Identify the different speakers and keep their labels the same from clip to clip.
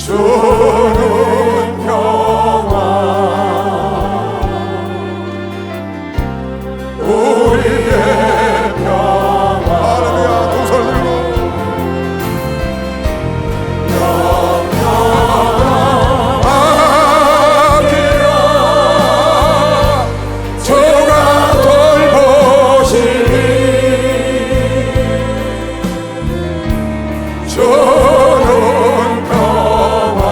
Speaker 1: 주는 평화 우리의 평화. 할렐루야. 두 손을 들고 평화하기라. 주가 돌보시니 주는 평화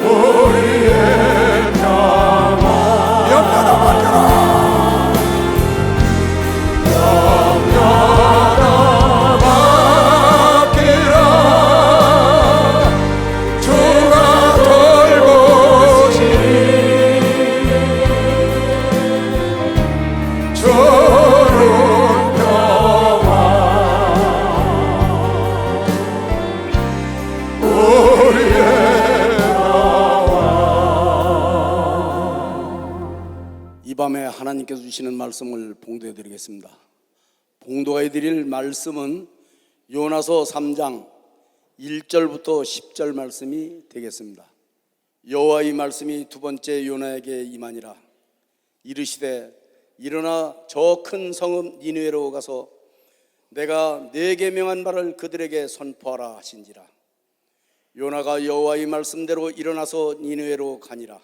Speaker 1: 우리의 평화. 염려나 맡겨라. 염려나 맡기라. 주가 돌보시니 주는 평화 우리의
Speaker 2: 이 밤에 하나님께서 주시는 말씀을 봉독해 드리겠습니다. 봉독해 드릴 말씀은 요나서 3장 1절부터 10절 말씀이 되겠습니다. 여호와의 말씀이 두 번째 요나에게 임하니라. 이르시되 일어나 저 큰 성읍 니느웨로 가서 내가 네게 명한 바를 그들에게 선포하라 하신지라. 요나가 여호와의 말씀대로 일어나서 니느웨로 가니라.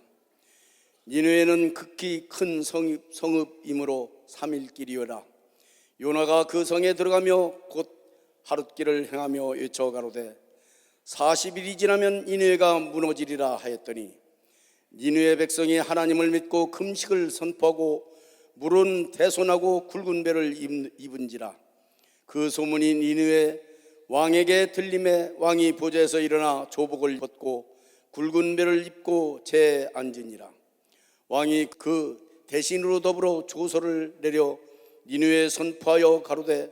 Speaker 2: 니느웨는 극히 큰 성읍이므로 3일 길이어라. 요나가 그 성에 들어가며 곧 하룻길을 행하며 외쳐 가로되 40일이 지나면 니느웨가 무너지리라 하였더니 니느웨 백성이 하나님을 믿고 금식을 선포하고 물은 대손하고 굵은 배를 입은지라. 그 소문이 니느웨 왕에게 들림에 왕이 보좌에서 일어나 조복을 벗고 굵은 배를 입고 재에 앉으니라. 왕이 그 대신으로 더불어 조서를 내려 니느웨에 선포하여 가로되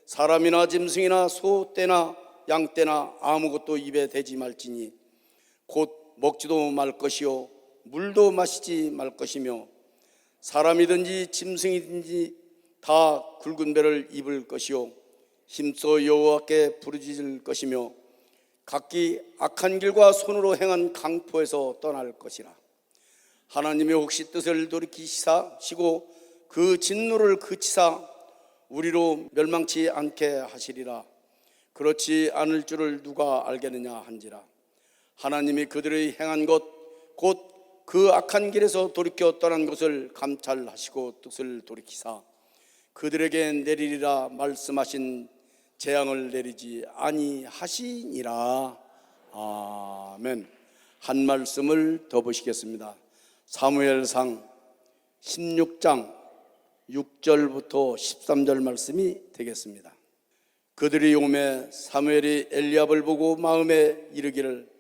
Speaker 2: 사람이나 짐승이나 소 떼나 양 떼나 아무것도 입에 대지 말지니 곧 먹지도 말 것이요 물도 마시지 말 것이며 사람이든지 짐승이든지 다 굵은 배를 입을 것이요 힘써 여호와께 부르짖을 것이며 각기 악한 길과 손으로 행한 강포에서 떠날 것이라. 하나님이 혹시 뜻을 돌이키시고 그 진노를 그치사 우리로 멸망치 않게 하시리라. 그렇지 않을 줄을 누가 알겠느냐 한지라. 하나님이 그들의 행한 것 곧 그 악한 길에서 돌이켜 떠난 것을 감찰하시고 뜻을 돌이키사 그들에게 내리리라 말씀하신 재앙을 내리지 아니하시니라. 아멘. 한 말씀을 더 보시겠습니다. 사무엘상 16장 6절부터 13절 말씀이 되겠습니다. 그들이 오매 사무엘이 엘리압을 보고 마음에 이르기를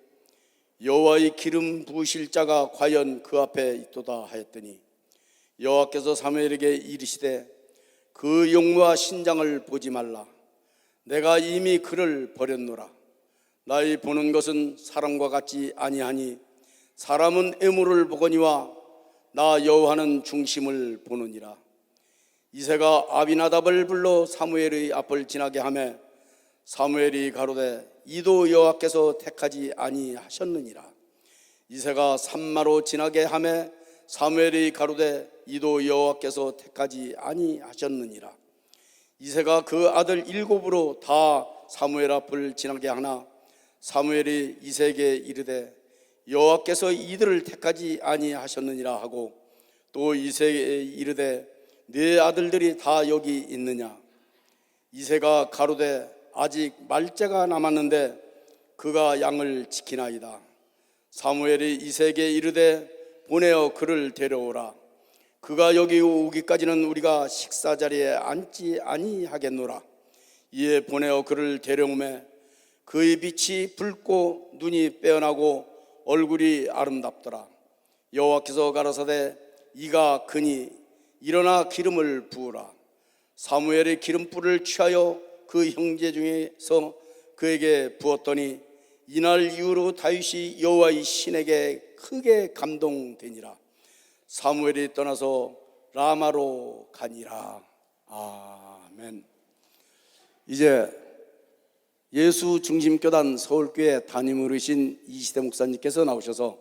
Speaker 2: 여호와의 기름 부으실 자가 과연 그 앞에 있도다 하였더니 여호와께서 사무엘에게 이르시되 그 용모와 신장을 보지 말라. 내가 이미 그를 버렸노라. 나의 보는 것은 사람과 같지 아니하니 사람은 애물을 보거니와 나 여호와는 중심을 보느니라. 이새가 아비나답을 불러 사무엘의 앞을 지나게 하매 사무엘이 가로되 이도 여호와께서 택하지 아니하셨느니라. 이새가 산마로 지나게 하매 사무엘이 가로되 이도 여호와께서 택하지 아니하셨느니라. 이새가 그 아들 7으로 다 사무엘 앞을 지나게 하나 사무엘이 이새에게 이르되 여호와께서 이들을 택하지 아니하셨느니라 하고 또 이새에게 이르되 네 아들들이 다 여기 있느냐. 이새가 가로되 아직 말째가 남았는데 그가 양을 지키나이다. 사무엘이 이새에게 이르되 보내어 그를 데려오라. 그가 여기 오기까지는 우리가 식사자리에 앉지 아니하겠노라. 이에 보내어 그를 데려오매 그의 빛이 붉고 눈이 빼어나고 얼굴이 아름답더라. 여호와께서 가라사대 이가 그니 일어나 기름을 부으라. 사무엘의 기름불을 취하여 그 형제 중에서 그에게 부었더니 이날 이후로 다윗이 여호와의 신에게 크게 감동되니라. 사무엘이 떠나서 라마로 가니라. 아멘. 이제 예수 중심교단 서울교회 담임 어르신 이시대 목사님께서 나오셔서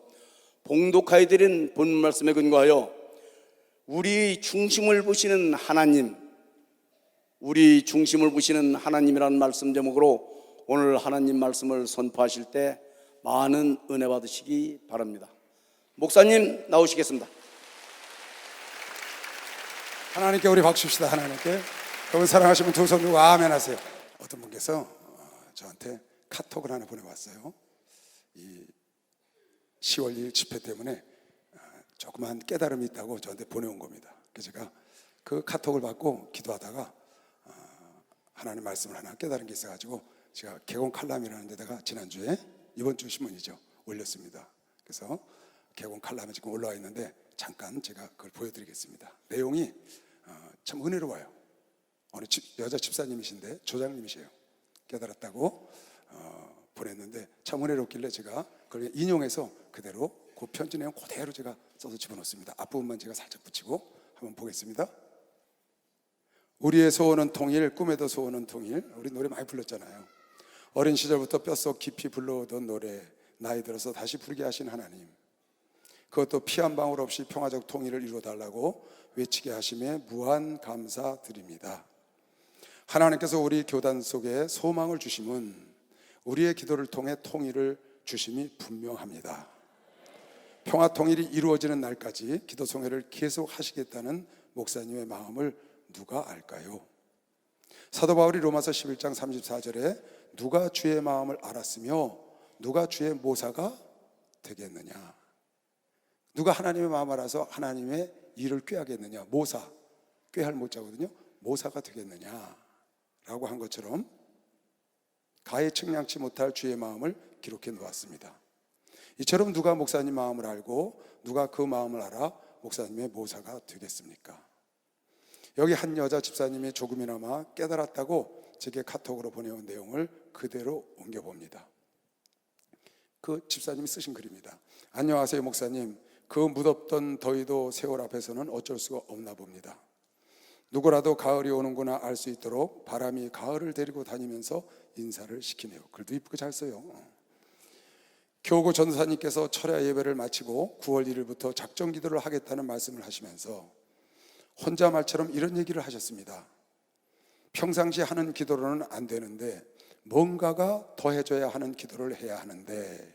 Speaker 2: 봉독하여 드린 본 말씀에 근거하여 우리 중심을 보시는 하나님, 우리 중심을 보시는 하나님이라는 말씀 제목으로 오늘 하나님 말씀을 선포하실 때 많은 은혜 받으시기 바랍니다. 목사님 나오시겠습니다.
Speaker 1: 하나님께 우리 박수 칩시다. 하나님께. 그분 사랑하시면 두 손 들고 아멘 하세요. 어떤 분께서 저한테 카톡을 하나 보내왔어요. 이 10월 2일 집회 때문에 조그만 깨달음이 있다고 저한테 보내온 겁니다. 그래서 제가 그 카톡을 받고 기도하다가 하나님 말씀을 하나 깨달은 게 있어가지고 제가 개공 칼럼이라는 데다가 지난주에 이번 주 신문이죠 올렸습니다. 그래서 개공 칼럼이 지금 올라와 있는데 잠깐 제가 그걸 보여드리겠습니다. 내용이 참 은혜로워요. 어느 여자 집사님이신데 조장님이세요. 깨달았다고 보냈는데 참 은혜롭길래 제가 그걸 인용해서 그대로 그 편지 내용 그대로 제가 써서 집어넣습니다. 앞부분만 제가 살짝 붙이고 한번 보겠습니다. 우리의 소원은 통일, 꿈에도 소원은 통일. 우리 노래 많이 불렀잖아요. 어린 시절부터 뼛속 깊이 불러오던 노래, 나이 들어서 다시 부르게 하신 하나님, 그것도 피 한 방울 없이 평화적 통일을 이루어달라고 외치게 하심에 무한 감사드립니다. 하나님께서 우리 교단 속에 소망을 주심은 우리의 기도를 통해 통일을 주심이 분명합니다. 평화 통일이 이루어지는 날까지 기도 성회를 계속 하시겠다는 목사님의 마음을 누가 알까요? 사도 바울이 로마서 11장 34절에 누가 주의 마음을 알았으며 누가 주의 모사가 되겠느냐, 누가 하나님의 마음을 알아서 하나님의 일을 꾀하겠느냐, 모사, 꾀할 모자거든요. 모사가 되겠느냐 라고 한 것처럼 가히 측량치 못할 주의 마음을 기록해 놓았습니다. 이처럼 누가 목사님 마음을 알고 누가 그 마음을 알아 목사님의 모사가 되겠습니까? 여기 한 여자 집사님이 조금이나마 깨달았다고 제게 카톡으로 보내온 내용을 그대로 옮겨봅니다. 그 집사님이 쓰신 글입니다. 안녕하세요 목사님. 그 무덥던 더위도 세월 앞에서는 어쩔 수가 없나 봅니다. 누구라도 가을이 오는구나 알 수 있도록 바람이 가을을 데리고 다니면서 인사를 시키네요. 글도 이쁘게 잘 써요. 교구 전도사님께서 철야 예배를 마치고 9월 1일부터 작정 기도를 하겠다는 말씀을 하시면서 혼자 말처럼 이런 얘기를 하셨습니다. 평상시 하는 기도로는 안 되는데 뭔가가 더해져야 하는 기도를 해야 하는데,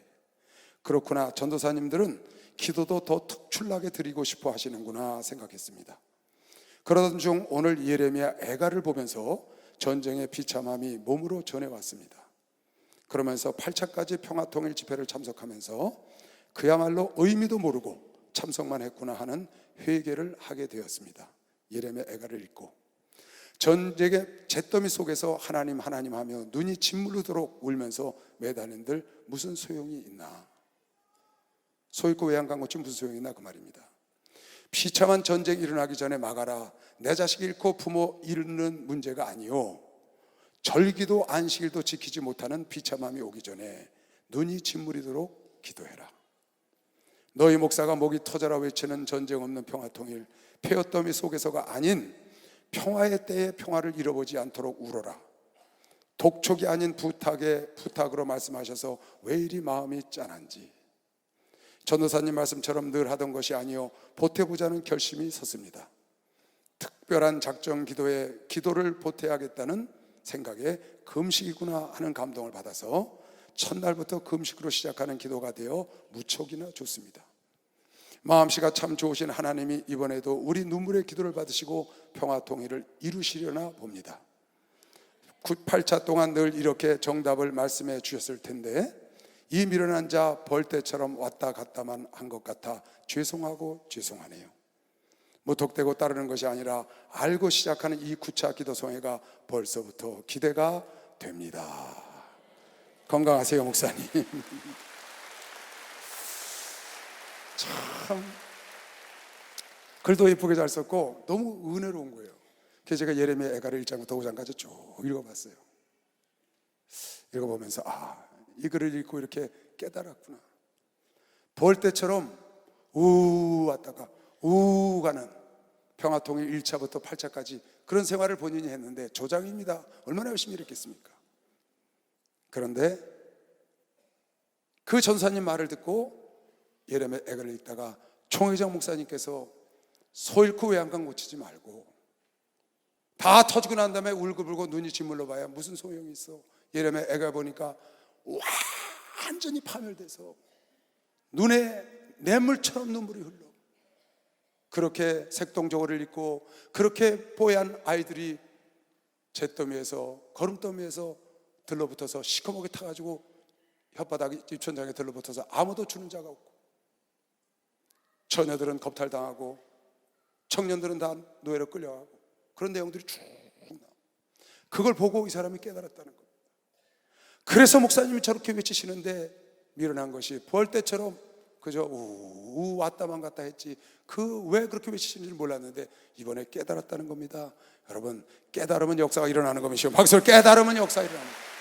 Speaker 1: 그렇구나, 전도사님들은 기도도 더 특출나게 드리고 싶어 하시는구나 생각했습니다. 그러던 중 오늘 예레미야 애가를 보면서 전쟁의 비참함이 몸으로 전해왔습니다. 그러면서 8차까지 평화통일 집회를 참석하면서 그야말로 의미도 모르고 참석만 했구나 하는 회개를 하게 되었습니다. 예레미야 애가를 읽고 전쟁의 잿더미 속에서 하나님 하나님 하며 눈이 짓무르도록 울면서 매달린들 무슨 소용이 있나, 소 있고 외양 간 것이 무슨 소용이 있나 그 말입니다. 비참한 전쟁이 일어나기 전에 막아라. 내 자식 잃고 부모 잃는 문제가 아니요, 절기도 안식일도 지키지 못하는 비참함이 오기 전에 눈이 짓무리도록 기도해라. 너희 목사가 목이 터져라 외치는 전쟁 없는 평화통일, 폐허더미 속에서가 아닌 평화의 때에 평화를 잃어보지 않도록 울어라. 독촉이 아닌 부탁으로 말씀하셔서 왜 이리 마음이 짠한지. 전도사님 말씀처럼 늘 하던 것이 아니요 보태보자는 결심이 섰습니다. 특별한 작정 기도에 기도를 보태야겠다는 생각에 금식이구나 하는 감동을 받아서 첫날부터 금식으로 시작하는 기도가 되어 무척이나 좋습니다. 마음씨가 참 좋으신 하나님이 이번에도 우리 눈물의 기도를 받으시고 평화통일을 이루시려나 봅니다. 8차 동안 늘 이렇게 정답을 말씀해 주셨을 텐데 이 미련한 자 벌떼처럼 왔다 갔다만 한 것 같아 죄송하고 죄송하네요. 무턱대고 따르는 것이 아니라 알고 시작하는 이 9차 기도 성회가 벌써부터 기대가 됩니다. 건강하세요 목사님. 참 글도 예쁘게 잘 썼고 너무 은혜로운 거예요. 그래서 제가 예레미야 애가를 1장부터 5장까지 쭉 읽어봤어요. 읽어보면서 이 글을 읽고 이렇게 깨달았구나. 벌떼처럼 우 왔다가 우 가는 평화통일 1차부터 8차까지 그런 생활을 본인이 했는데 조장입니다. 얼마나 열심히 일했겠습니까? 그런데 그 전사님 말을 듣고 예레미야 애가를 읽다가 총회장 목사님께서 소 잃고 외양간 고치지 말고 다 터지고 난 다음에 울고불고 눈이 짓물러 봐야 무슨 소용이 있어. 예레미야 애가 보니까 완전히 파멸돼서 눈에 냇물처럼 눈물이 흘러. 그렇게 색동저고리를 입고 그렇게 뽀얀 아이들이 잿더미에서 거름더미에서 들러붙어서 시커멓게 타가지고 혓바닥 입천장에 들러붙어서 아무도 주는 자가 없고, 처녀들은 겁탈당하고 청년들은 다 노예로 끌려가고, 그런 내용들이 쭉 나와. 그걸 보고 이 사람이 깨달았다는 겁니다. 그래서 목사님이 저렇게 외치시는데 미련한 것이 부활 때처럼 그저 우 왔다만 갔다 했지 그 왜 그렇게 외치시는지 몰랐는데 이번에 깨달았다는 겁니다. 여러분, 깨달으면 역사가 일어나는 것이요, 박수를. 깨달으면 역사가 일어나는 겁니다.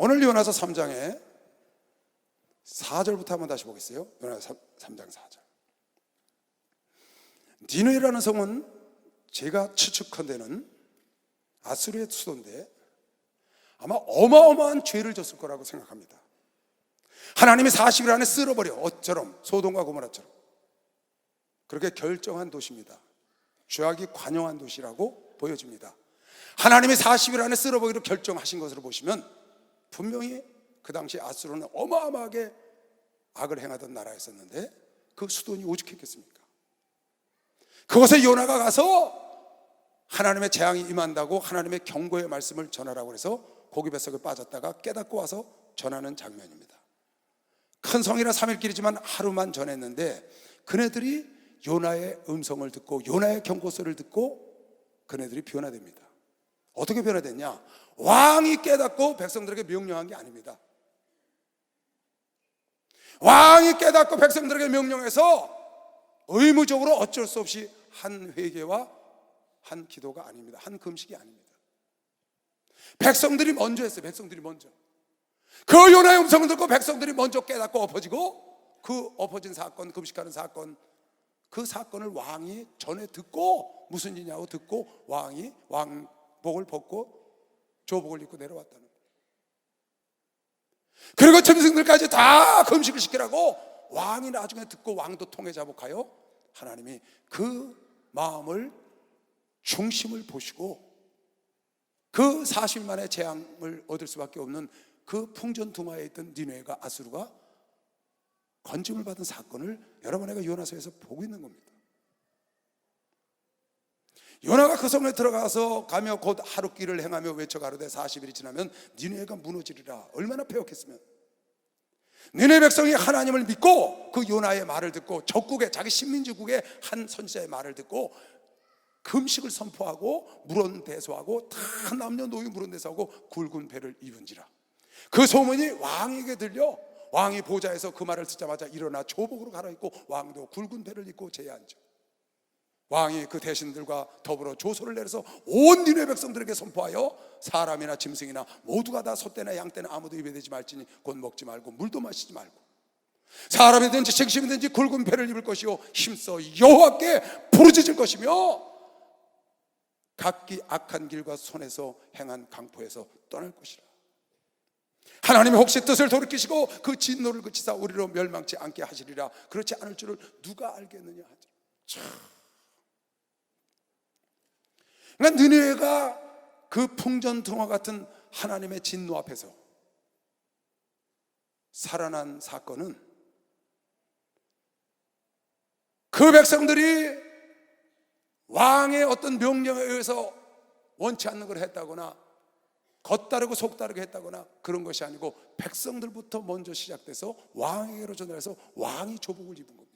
Speaker 1: 오늘 요나서 3장에 4절부터 한번 다시 보겠어요. 요나서 3장 4절. 니느웨라는 성은 제가 추측컨대는 아수르의 수도인데 아마 어마어마한 죄를 졌을 거라고 생각합니다. 하나님이 40일 안에 쓸어버려. 어처럼 소돔과 고모라처럼. 그렇게 결정한 도시입니다. 죄악이 관영한 도시라고 보여집니다. 하나님이 40일 안에 쓸어버리기로 결정하신 것으로 보시면 분명히 그 당시 아수르는 어마어마하게 악을 행하던 나라였었는데 그 수도원이 오죽했겠습니까? 그곳에 요나가 가서 하나님의 재앙이 임한다고 하나님의 경고의 말씀을 전하라고 해서 고기 뱃속에 빠졌다가 깨닫고 와서 전하는 장면입니다. 큰 성이라 3일길이지만 하루만 전했는데 그네들이 요나의 음성을 듣고 요나의 경고소리를 듣고 그네들이 변화됩니다. 어떻게 변화됐냐? 왕이 깨닫고 백성들에게 명령한 게 아닙니다. 왕이 깨닫고 백성들에게 명령해서 의무적으로 어쩔 수 없이 한 회개와 한 기도가 아닙니다. 한 금식이 아닙니다. 백성들이 먼저 했어요. 백성들이 먼저. 그 요나의 음성을 듣고 백성들이 먼저 깨닫고 엎어지고 그 엎어진 사건, 금식하는 사건, 그 사건을 왕이 전에 듣고 무슨 일이냐고 듣고 왕이 왕복을 벗고 조복을 입고 내려왔다는 거예요. 그리고 짐승들까지 다 금식을 시키라고 왕이 나중에 듣고 왕도 통해 자복하여 하나님이 그 마음을 중심을 보시고 그 40일 만에 재앙을 얻을 수밖에 없는 그 풍전등화에 있던 니느웨가 아수르가 건짐을 받은 사건을 여러분에게 요나서에서 보고 있는 겁니다. 요나가 그 성에 들어가서 가며 곧 하룻길을 행하며 외쳐 가로되 40일이 지나면 니느웨가 무너지리라. 얼마나 패역했으면. 니느웨 백성이 하나님을 믿고 그 요나의 말을 듣고 적국의 자기 식민지국의 한 선지자의 말을 듣고 금식을 선포하고 물론대소하고 다 남녀노소 물론대소하고 굵은 배를 입은지라. 그 소문이 왕에게 들려 왕이 보좌에서 그 말을 듣자마자 일어나 조복으로 갈아입고 왕도 굵은 배를 입고 제에 앉아. 왕이 그 대신들과 더불어 조소를 내려서 온 니느웨 백성들에게 선포하여 사람이나 짐승이나 모두가 다 소떼나 양떼나 아무도 입에 대지 말지니 곧 먹지 말고 물도 마시지 말고 사람이든지 식심이든지 굵은 배를 입을 것이요 힘써 여호와께 부르짖을 것이며 각기 악한 길과 손에서 행한 강포에서 떠날 것이라. 하나님이 혹시 뜻을 돌이키시고 그 진노를 그치사 우리로 멸망치 않게 하시리라. 그렇지 않을 줄을 누가 알겠느냐 하죠. 그러니까 니느웨가 그 풍전등화 같은 하나님의 진노 앞에서 살아난 사건은 그 백성들이 왕의 어떤 명령에 의해서 원치 않는 걸 했다거나 겉다르고 속다르게 했다거나 그런 것이 아니고 백성들부터 먼저 시작돼서 왕에게로 전달해서 왕이 조복을 입은 겁니다.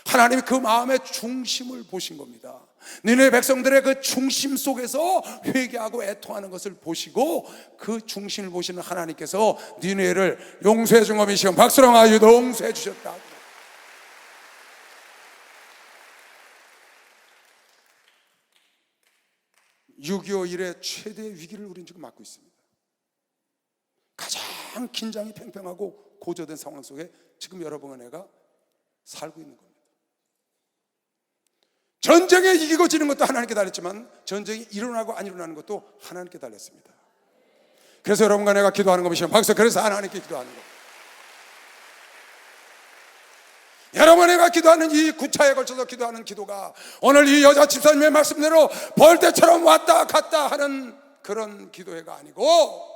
Speaker 1: 하나님이 그 마음의 중심을 보신 겁니다. 니느웨 백성들의 그 중심 속에서 회개하고 애통하는 것을 보시고 그 중심을 보시는 하나님께서 니느웨를 용서해 준 겁니다. 박수랑 아유 용서해 주셨다. 6.25 이래 최대의 위기를 우리는 지금 맞고 있습니다. 가장 긴장이 팽팽하고 고조된 상황 속에 지금 여러분과 내가 살고 있는 겁니다. 전쟁에 이기고 지는 것도 하나님께 달렸지만 전쟁이 일어나고 안 일어나는 것도 하나님께 달렸습니다. 그래서 여러분과 내가 기도하는 것이죠. 박수. 그래서 하나님께 기도하는 것. 여러분, 내가 기도하는 이 구차에 걸쳐서 기도하는 기도가 오늘 이 여자 집사님의 말씀대로 벌떼처럼 왔다 갔다 하는 그런 기도회가 아니고,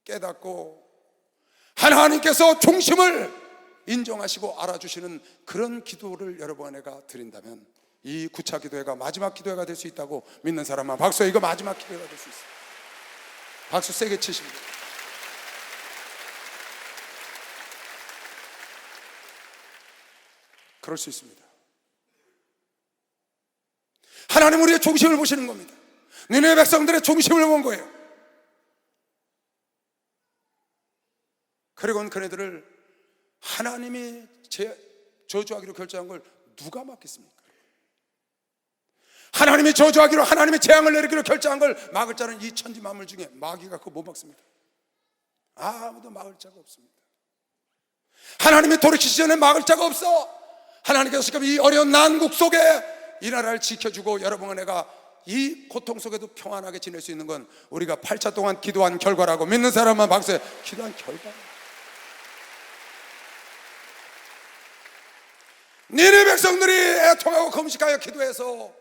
Speaker 1: 깨닫고 하나님께서 중심을 인정하시고 알아주시는 그런 기도를 여러분과 내가 드린다면 이 구차 기도회가 마지막 기도회가 될 수 있다고 믿는 사람만 박수. 이거 마지막 기도회가 될 수 있어요. 박수 세게 치십니다. 그럴 수 있습니다. 하나님 우리의 중심을 보시는 겁니다. 니네 백성들의 중심을 본 거예요. 그리고는 그네들을 하나님이 저주하기로 결정한 걸 누가 막겠습니까? 하나님이 저주하기로, 하나님이 재앙을 내리기로 결정한 걸 막을 자는 이 천지 만물 중에 마귀가 그거 못 막습니다. 아무도 막을 자가 없습니다. 하나님이 돌이키시 전에 막을 자가 없어. 하나님께서 지금 이 어려운 난국 속에 이 나라를 지켜주고 여러분과 내가 이 고통 속에도 평안하게 지낼 수 있는 건 우리가 8차 동안 기도한 결과라고 믿는 사람만 박수해. 기도한 결과. 니네 백성들이 애통하고 금식하여 기도해서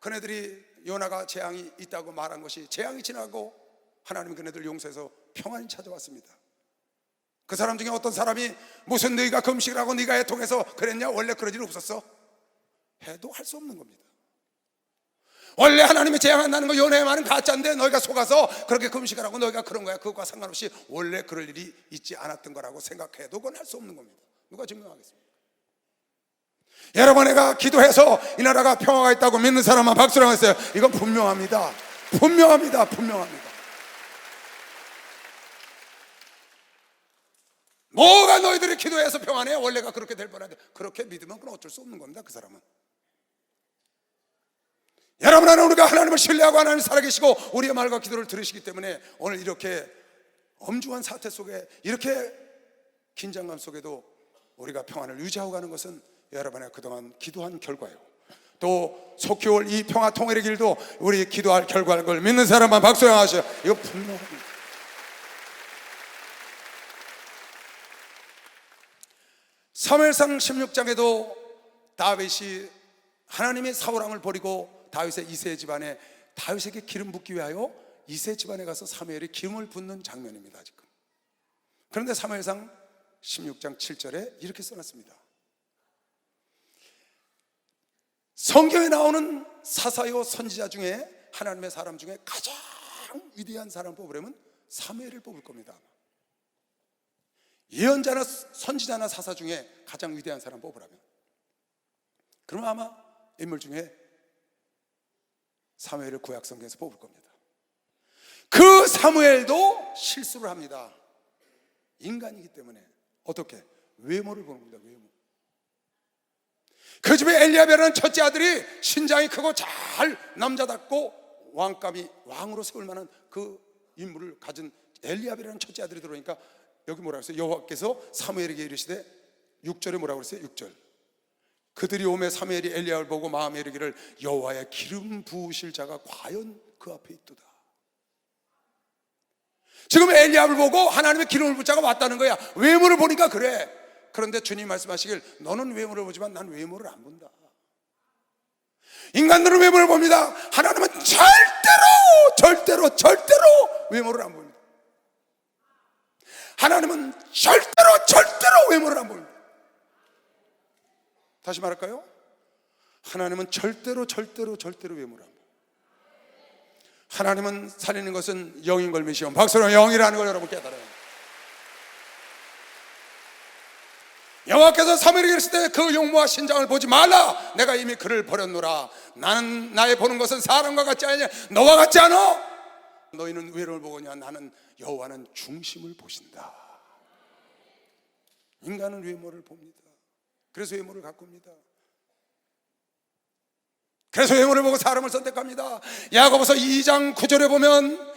Speaker 1: 그네들이 요나가 재앙이 있다고 말한 것이 재앙이 지나고 하나님이 그네들 용서해서 평안이 찾아왔습니다. 그 사람 중에 어떤 사람이 무슨 너희가 금식을 하고 네가 애통해서 그랬냐? 원래 그런 일 없었어? 해도 할 수 없는 겁니다. 원래 하나님이 재앙한다는 거 요나의 말은 가짜인데 너희가 속아서 그렇게 금식을 하고 너희가 그런 거야. 그것과 상관없이 원래 그럴 일이 있지 않았던 거라고 생각해도 그건 할 수 없는 겁니다. 누가 증명하겠습니까? 여러분, 내가 기도해서 이 나라가 평화가 있다고 믿는 사람만 박수를 하겠어요. 이건 분명합니다. 분명합니다. 분명합니다. 뭐가 너희들이 기도해서 평안해? 원래가 그렇게 될 뻔한데 그렇게 믿으면 그건 어쩔 수 없는 겁니다. 그 사람은. 여러분 안에 우리가 하나님을 신뢰하고 하나님 살아계시고 우리의 말과 기도를 들으시기 때문에 오늘 이렇게 엄중한 사태 속에 이렇게 긴장감 속에도 우리가 평안을 유지하고 가는 것은 여러분의 그동안 기도한 결과예요. 또 속히 올 이 평화 통일의 길도 우리 기도할 결과인 걸 믿는 사람만 박수 하셔. 이거 분명합니다. 사무엘상 16장에도 다윗이 하나님의 사울왕을 버리고 다윗의 이세 집안에 다윗에게 기름 붓기 위하여 이세 집안에 가서 사무엘이 기름을 붓는 장면입니다. 지금. 그런데 사무엘상 16장 7절에 이렇게 써놨습니다. 성경에 나오는 사사요 선지자 중에 하나님의 사람 중에 가장 위대한 사람을 뽑으려면 사무엘을 뽑을 겁니다. 예언자나 선지자나 사사 중에 가장 위대한 사람 뽑으라면 그러면 아마 인물 중에 사무엘을 구약 성경에서 뽑을 겁니다. 그 사무엘도 실수를 합니다. 인간이기 때문에. 어떻게? 외모를 보는 겁니다. 외모. 그 집에 엘리야베라는 첫째 아들이 신장이 크고 잘 남자답고 왕감이 왕으로 세울 만한 그 인물을 가진 엘리야베라는 첫째 아들이 들어오니까 여기 뭐라고 했어요? 여호와께서 사무엘에게 이르시되 6절에 뭐라고 그랬어요? 6절. 그들이 오매 사무엘이 엘리야를 보고 마음에 이르기를 여호와의 기름 부으실 자가 과연 그 앞에 있도다. 지금 엘리야를 보고 하나님의 기름을 부을 자가 왔다는 거야. 외모를 보니까 그래. 그런데 주님 말씀하시길 너는 외모를 보지만 난 외모를 안 본다. 인간들은 외모를 봅니다. 하나님은 절대로 외모를 안 봅니다. 하나님은 절대로 외모를 안 봅니다. 다시 말할까요? 하나님은 절대로 외모를 안 봅니다. 하나님은 살리는 것은 영인 걸 믿으시오. 박수로 영이라는 걸 여러분 깨달아요. 여호와께서 사무엘에게 이르실 때 그 용모와 신장을 보지 말라. 내가 이미 그를 버렸노라. 나는 나의 보는 것은 사람과 같지 않냐. 너와 같지 않아. 너희는 외로움을 보거냐. 나는 여호와는 중심을 보신다. 인간은 외모를 봅니다. 그래서 외모를 가꿉니다. 그래서 외모를 보고 사람을 선택합니다. 야고보서 2장 9절에 보면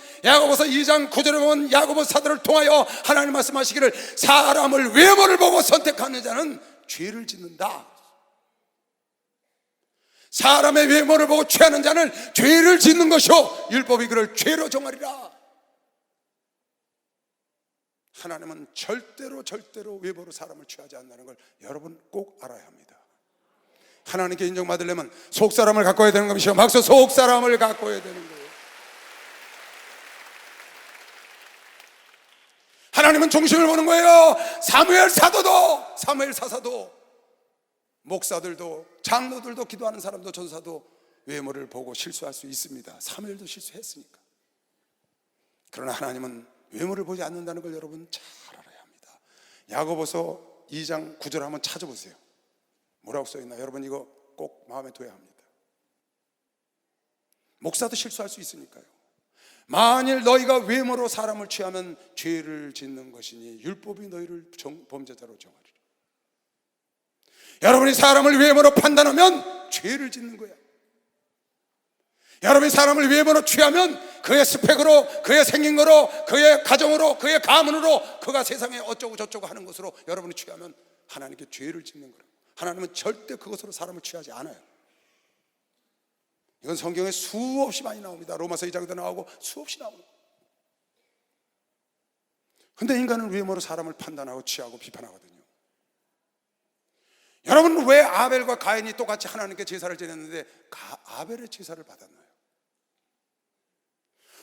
Speaker 1: 야고보 사도를 통하여 하나님 말씀하시기를 사람을 외모를 보고 선택하는 자는 죄를 짓는다. 사람의 외모를 보고 취하는 자는 죄를 짓는 것이요 율법이 그를 죄로 정하리라. 하나님은 절대로 외모로 사람을 취하지 않는다는 걸 여러분 꼭 알아야 합니다. 하나님께 인정받으려면 속사람을 가꿔야 되는 것이요 막서 속사람을 가꿔야 되는 거예요. 하나님은 중심을 보는 거예요. 사무엘 사사도 목사들도 장로들도 기도하는 사람도 전사도 외모를 보고 실수할 수 있습니다. 사무엘도 실수했으니까. 그러나 하나님은 외모를 보지 않는다는 걸 여러분 잘 알아야 합니다. 야고보서 2장 9절 한번 찾아보세요. 뭐라고 써있나? 여러분 이거 꼭 마음에 둬야 합니다. 목사도 실수할 수 있으니까요. 만일 너희가 외모로 사람을 취하면 죄를 짓는 것이니 율법이 너희를 범죄자로 정하리라. 여러분이 사람을 외모로 판단하면 죄를 짓는 거야. 여러분이 사람을 외모로 취하면 그의 스펙으로, 그의 생긴 거로, 그의 가정으로, 그의 가문으로, 그가 세상에 어쩌고 저쩌고 하는 것으로 여러분이 취하면 하나님께 죄를 짓는 거예요. 하나님은 절대 그것으로 사람을 취하지 않아요. 이건 성경에 수없이 많이 나옵니다. 로마서 2장에도 나오고 수없이 나옵니다. 근데 인간은 외모로 사람을 판단하고 취하고 비판하거든요. 여러분 왜 아벨과 가인이 똑같이 하나님께 제사를 드렸는데 아벨의 제사를 받았나요?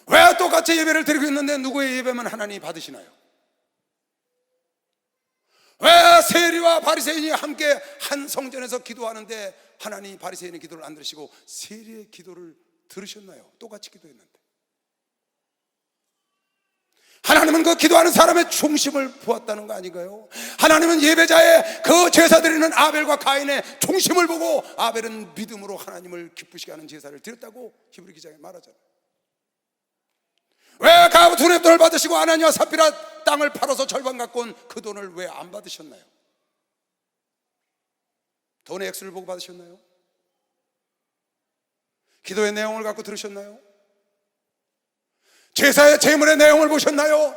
Speaker 1: 왜 똑같이 예배를 드리고 있는데 누구의 예배만 하나님이 받으시나요? 왜 세리와 바리새인이 함께 한 성전에서 기도하는데 하나님이 바리새인의 기도를 안 들으시고 세리의 기도를 들으셨나요? 똑같이 기도했는데. 하나님은 그 기도하는 사람의 중심을 보았다는 거 아닌가요? 하나님은 예배자의 그 제사 드리는 아벨과 가인의 중심을 보고 아벨은 믿음으로 하나님을 기쁘시게 하는 제사를 드렸다고 히브리 기자에 말하잖아요. 왜 가부 두 랩돈을 받으시고 아나니와 삽비라 땅을 팔아서 절반 갖고 온 그 돈을 왜 안 받으셨나요? 돈의 액수를 보고 받으셨나요? 기도의 내용을 갖고 들으셨나요? 제사의 제물의 내용을 보셨나요?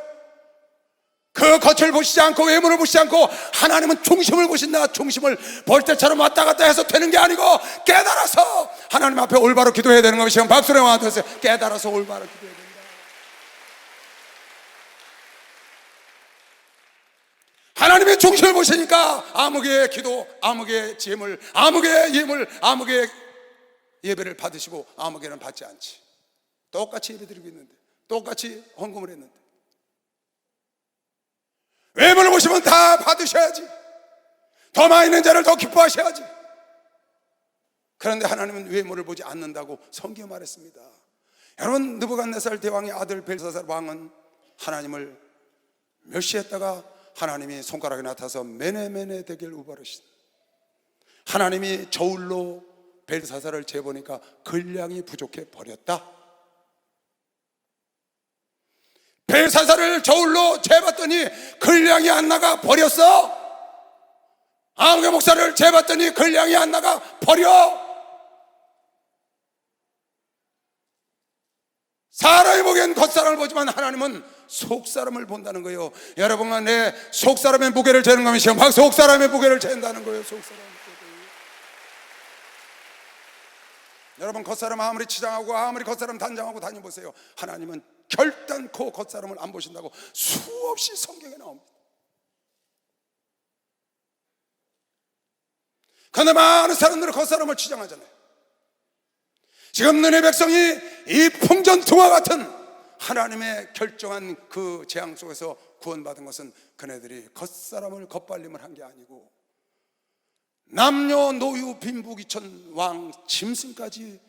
Speaker 1: 그 겉을 보시지 않고 외모를 보시지 않고 하나님은 중심을 보신다. 중심을 볼 때처럼 왔다 갔다 해서 되는 게 아니고 깨달아서 하나님 앞에 올바로 기도해야 되는 것이요. 박수를 와주세요. 깨달아서 올바로 기도해야 된다. 하나님의 중심을 보시니까 아무개의 기도, 아무개의 제물, 아무개의 예물, 아무개의 예배를 받으시고 아무개는 받지 않지. 똑같이 예배 드리고 있는데, 똑같이 헌금을 했는데 외모를 보시면 다 받으셔야지. 더 많이 있는 자를 더 기뻐하셔야지. 그런데 하나님은 외모를 보지 않는다고 성경에 말했습니다. 여러분 느부갓네살 대왕의 아들 벨사살 왕은 하나님을 멸시했다가 하나님이 손가락에 나타서 메네메네 대겔 우바르신 하나님이 저울로 벨사살을 재보니까 근량이 부족해 버렸다. 벨사살을 저울로 재봤더니 근량이 안 나가 버렸어. 아무개 목사를 재봤더니 근량이 안 나가 버려. 사람이 보기엔 겉사람을 보지만 하나님은 속사람을 본다는 거예요. 여러분과 내 속사람의 무게를 재는 것이 막 속사람의 무게를 잰다는 거예요. 속사람의 무게를. 여러분 겉사람 아무리 치장하고 아무리 겉사람 단장하고 다녀보세요. 하나님은 결단코 겉사람을 안 보신다고 수없이 성경에 나옵니다. 그런데 많은 사람들은 겉사람을 치장하잖아요. 지금 너네 백성이 이 풍전등화 같은 하나님의 결정한 그 재앙 속에서 구원받은 것은 그네들이 겉사람을 겉발림을 한 게 아니고 남녀 노유 빈부귀천 왕 짐승까지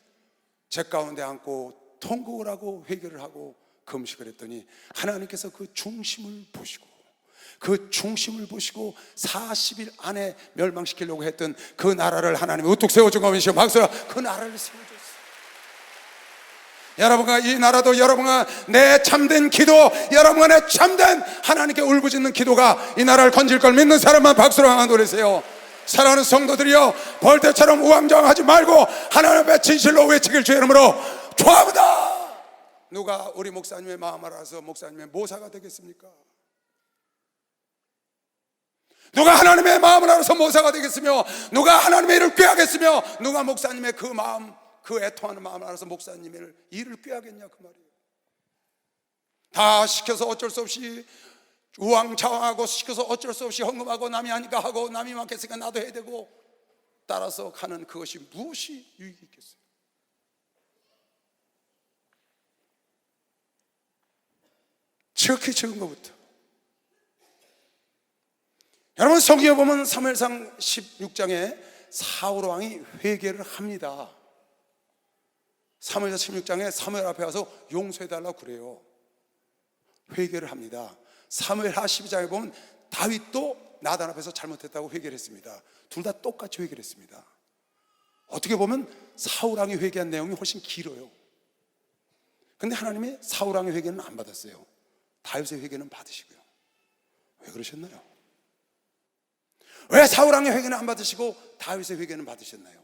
Speaker 1: 제 가운데 안고 통곡을 하고 회개를 하고 금식을 했더니 하나님께서 그 중심을 보시고 그 중심을 보시고 40일 안에 멸망시키려고 했던 그 나라를 하나님이 우뚝 세워준 것이요. 박수라. 그 나라를 세워줬어요. 여러분과 이 나라도 여러분과 내 참된 기도, 여러분과 내 참된 하나님께 울부짖는 기도가 이 나라를 건질 걸 믿는 사람만 박수로 한번 노래세요. 사랑하는 성도들이여, 벌떼처럼 우왕좌왕하지 말고 하나님 앞에 진실로 외치길 주의 이름으로 축원합니다. 누가 우리 목사님의 마음을 알아서 목사님의 모사가 되겠습니까? 누가 하나님의 마음을 알아서 모사가 되겠으며, 누가 하나님의 일을 꾀하겠으며, 누가 목사님의 그 마음, 그 애통하는 마음을 알아서 목사님의 일을 꾀하겠냐 그 말이에요. 다 시켜서 어쩔 수 없이 우왕좌왕하고, 시켜서 어쩔 수 없이 헌금하고, 남이 하니까 하고, 남이 많겠으니까 나도 해야 되고, 따라서 가는 그것이 무엇이 유익이 있겠어요? 지극히 적은 것부터. 여러분, 성경에 보면 사무엘상 16장에 사울 왕이 회개를 합니다. 사무엘상 16장에 사무엘 앞에 가서 용서해달라고 그래요. 회개를 합니다. 사무엘하 12장에 보면 다윗도 나단 앞에서 잘못했다고 회개를 했습니다. 둘 다 똑같이 회개를 했습니다. 어떻게 보면 사울 왕이 회개한 내용이 훨씬 길어요. 근데 하나님이 사울 왕의 회개는 안 받았어요. 다윗의 회개는 받으시고요. 왜 그러셨나요? 왜 사울 왕의 회개는 안 받으시고 다윗의 회개는 받으셨나요?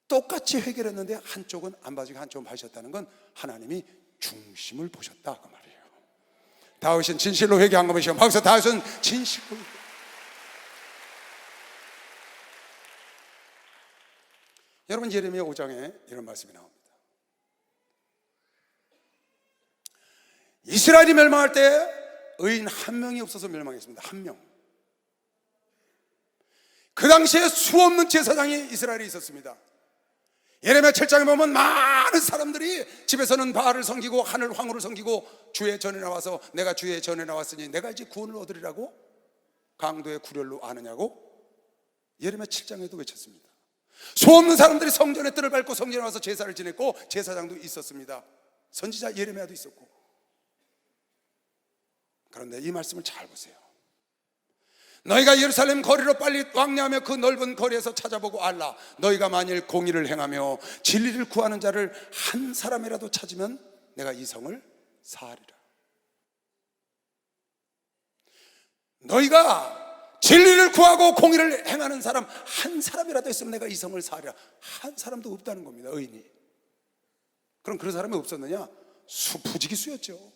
Speaker 1: 똑같이 회개를 했는데 한쪽은 안 받으시고 한쪽은 받으셨다는 건 하나님이 중심을 보셨다 그 말이에요. 다윗은 진실로 회개한 것이요, 거기서 다윗은 진실로 회개. 여러분, 예레미야 5장에 이런 말씀이 나옵니다. 이스라엘이 멸망할 때 의인 한 명이 없어서 멸망했습니다. 한 명. 그 당시에 수없는 제사장이 이스라엘에 있었습니다. 예레미야 7장에 보면 많은 사람들이 집에서는 바알을 섬기고 하늘 황후를 섬기고 주의 전에 나와서 내가 주의 전에 나왔으니 내가 이제 구원을 얻으리라고 강도의 구렬로 아느냐고 예레미야 7장에도 외쳤습니다. 수없는 사람들이 성전의 뜰을 밟고 성전에 와서 제사를 지냈고 제사장도 있었습니다. 선지자 예레미야도 있었고. 그런데 이 말씀을 잘 보세요. 너희가 예루살렘 거리로 빨리 왕래하며 그 넓은 거리에서 찾아보고 알라. 너희가 만일 공의를 행하며 진리를 구하는 자를 한 사람이라도 찾으면 내가 이 성을 사하리라. 너희가 진리를 구하고 공의를 행하는 사람 한 사람이라도 있으면 내가 이 성을 사하리라. 한 사람도 없다는 겁니다. 의인이. 그럼 그런 사람이 없었느냐? 부지기수였죠.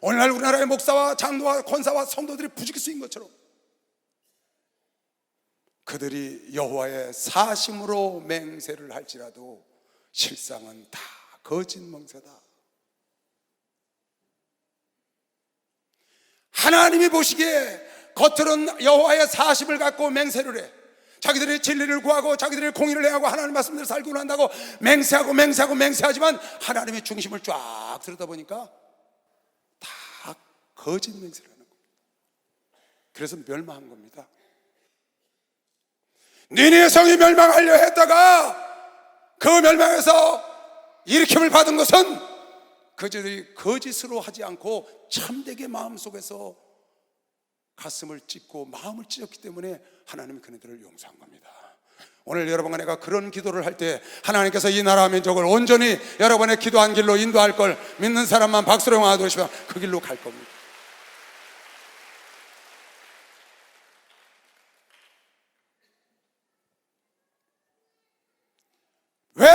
Speaker 1: 오늘날 우리나라의 목사와 장로와 권사와 성도들이 부지기수인 것처럼 그들이 여호와의 사심으로 맹세를 할지라도 실상은 다 거짓 맹세다. 하나님이 보시기에 겉으로는 여호와의 사심을 갖고 맹세를 해. 자기들이 진리를 구하고 자기들이 공의를 해하고 하나님 말씀대로 살고 한다고 맹세하지만 하나님의 중심을 쫙 들여다보니까 다 거짓 맹세를 하는 겁니다. 그래서 멸망한 겁니다. 니네 성이 멸망하려 했다가 그 멸망에서 일으킴을 받은 것은 그들이 거짓으로 하지 않고 참되게 마음속에서 가슴을 찢고 마음을 찢었기 때문에 하나님이 그네들을 용서한 겁니다. 오늘 여러분과 내가 그런 기도를 할 때 하나님께서 이 나라 민족을 온전히 여러분의 기도한 길로 인도할 걸 믿는 사람만 박수로 영화하시면 그 길로 갈 겁니다. 왜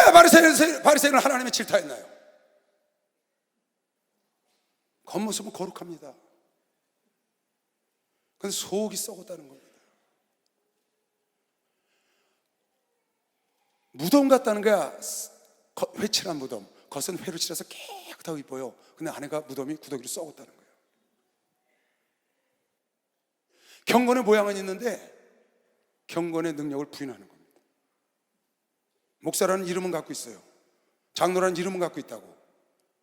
Speaker 1: 바리새인을 하나님이 질타했나요? 겉모습은 거룩합니다. 근데 속이 썩었다는 겁니다. 무덤 같다는 거야. 회칠한 무덤. 겉은 회로 칠해서 깨끗하고 이뻐요. 근데 안에가 무덤이 구더기로 썩었다는 거예요. 경건의 모양은 있는데 경건의 능력을 부인하는 겁니다. 목사라는 이름은 갖고 있어요. 장로라는 이름은 갖고 있다고.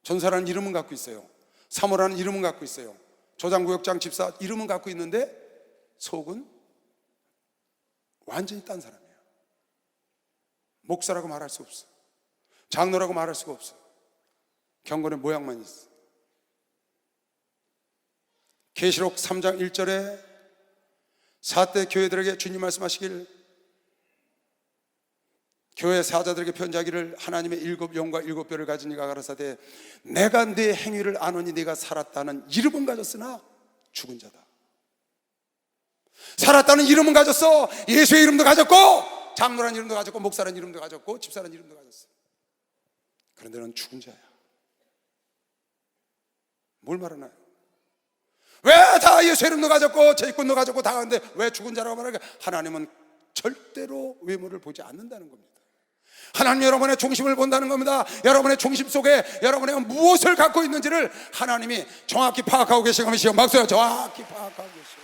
Speaker 1: 전사라는 이름은 갖고 있어요. 사모라는 이름은 갖고 있어요. 조장구역장 집사 이름은 갖고 있는데 속은 완전히 딴 사람이에요. 목사라고 말할 수 없어. 장로라고 말할 수가 없어. 경건의 모양만 있어. 계시록 3장 1절에 사대 교회들에게 주님 말씀하시길, 교회 사자들에게 편지하기를 하나님의 7영과 7뼈를 가진 이가 가라사대 내가 네 행위를 아노니 네가 살았다는 이름은 가졌으나 죽은 자다. 살았다는 이름은 가졌어. 예수의 이름도 가졌고 장로라는 이름도 가졌고 목사라는 이름도 가졌고 집사라는 이름도 가졌어. 그런데 넌 죽은 자야. 뭘 말하나요? 왜 다 예수 이름도 가졌고 제이꾼도 가졌고 다 하는데 왜 죽은 자라고 말하게? 하나님은 절대로 외모를 보지 않는다는 겁니다. 하나님 여러분의 중심을 본다는 겁니다. 여러분의 중심 속에 여러분의 무엇을 갖고 있는지를 하나님이 정확히 파악하고 계신 것이요. 박수요. 정확히 파악하고 계시오.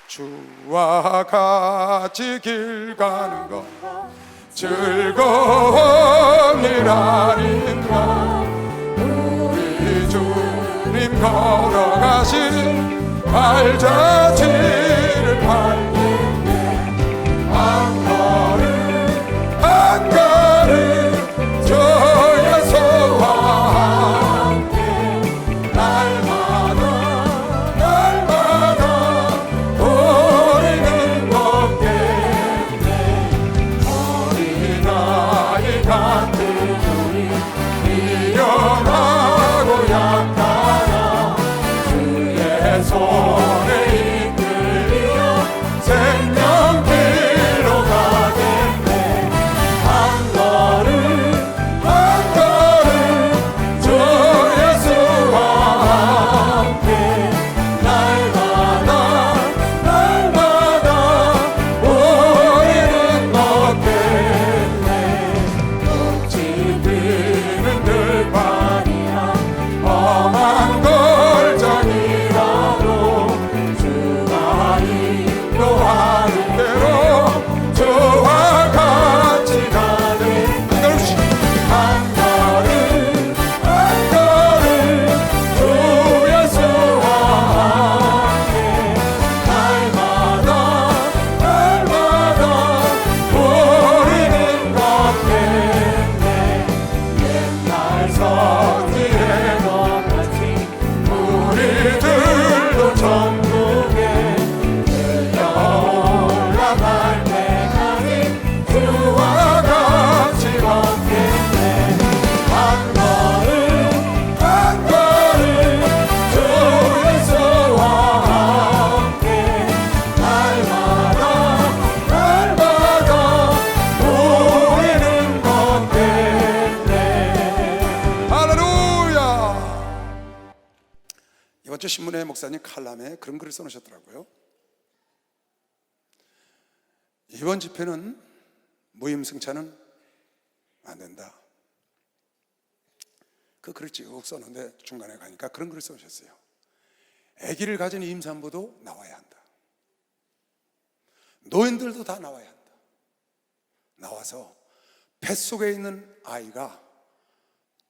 Speaker 1: 주와 같이 길 가는 것 즐거운 일 아닌가. 우리 주님 걸어가신 발자취를 밟는데 한 걸음 한 걸음 주 예수와 함께 날마다 우리는 걷겠네. 어린아이 같은 우리 미련하고 약하나 주의 손에 이끌려 생명길로 가겠네. 한 걸음 한 걸음 주 예수와 함께 날마다 우리는 걷겠네. 어찌 비는 들판이나 험한 골짜기라도 주가 인도하는 대로 주와 같이 가겠네. 한 걸음 한 걸음 주 예수와 함께 날마다 우리는 걷겠네. 옛날 성지의 것 같이 우리들도 천국에 올라갈 때까지 주와 같이 걷겠네. 한 걸음 한 걸음 주 예수와 함께 날마다 우리는 걷겠네. 할렐루야. 이번 주 신문의 목사님 칼럼에 그런 글을 써놓으셨더라고요. 이번 집회는 무임승차는 안 된다. 그 글을 쭉 써놓는데 중간에 가니까 그런 글을 써주셨어요. 아기를 가진 임산부도 나와야 한다. 노인들도 다 나와야 한다. 나와서 뱃속에 있는 아이가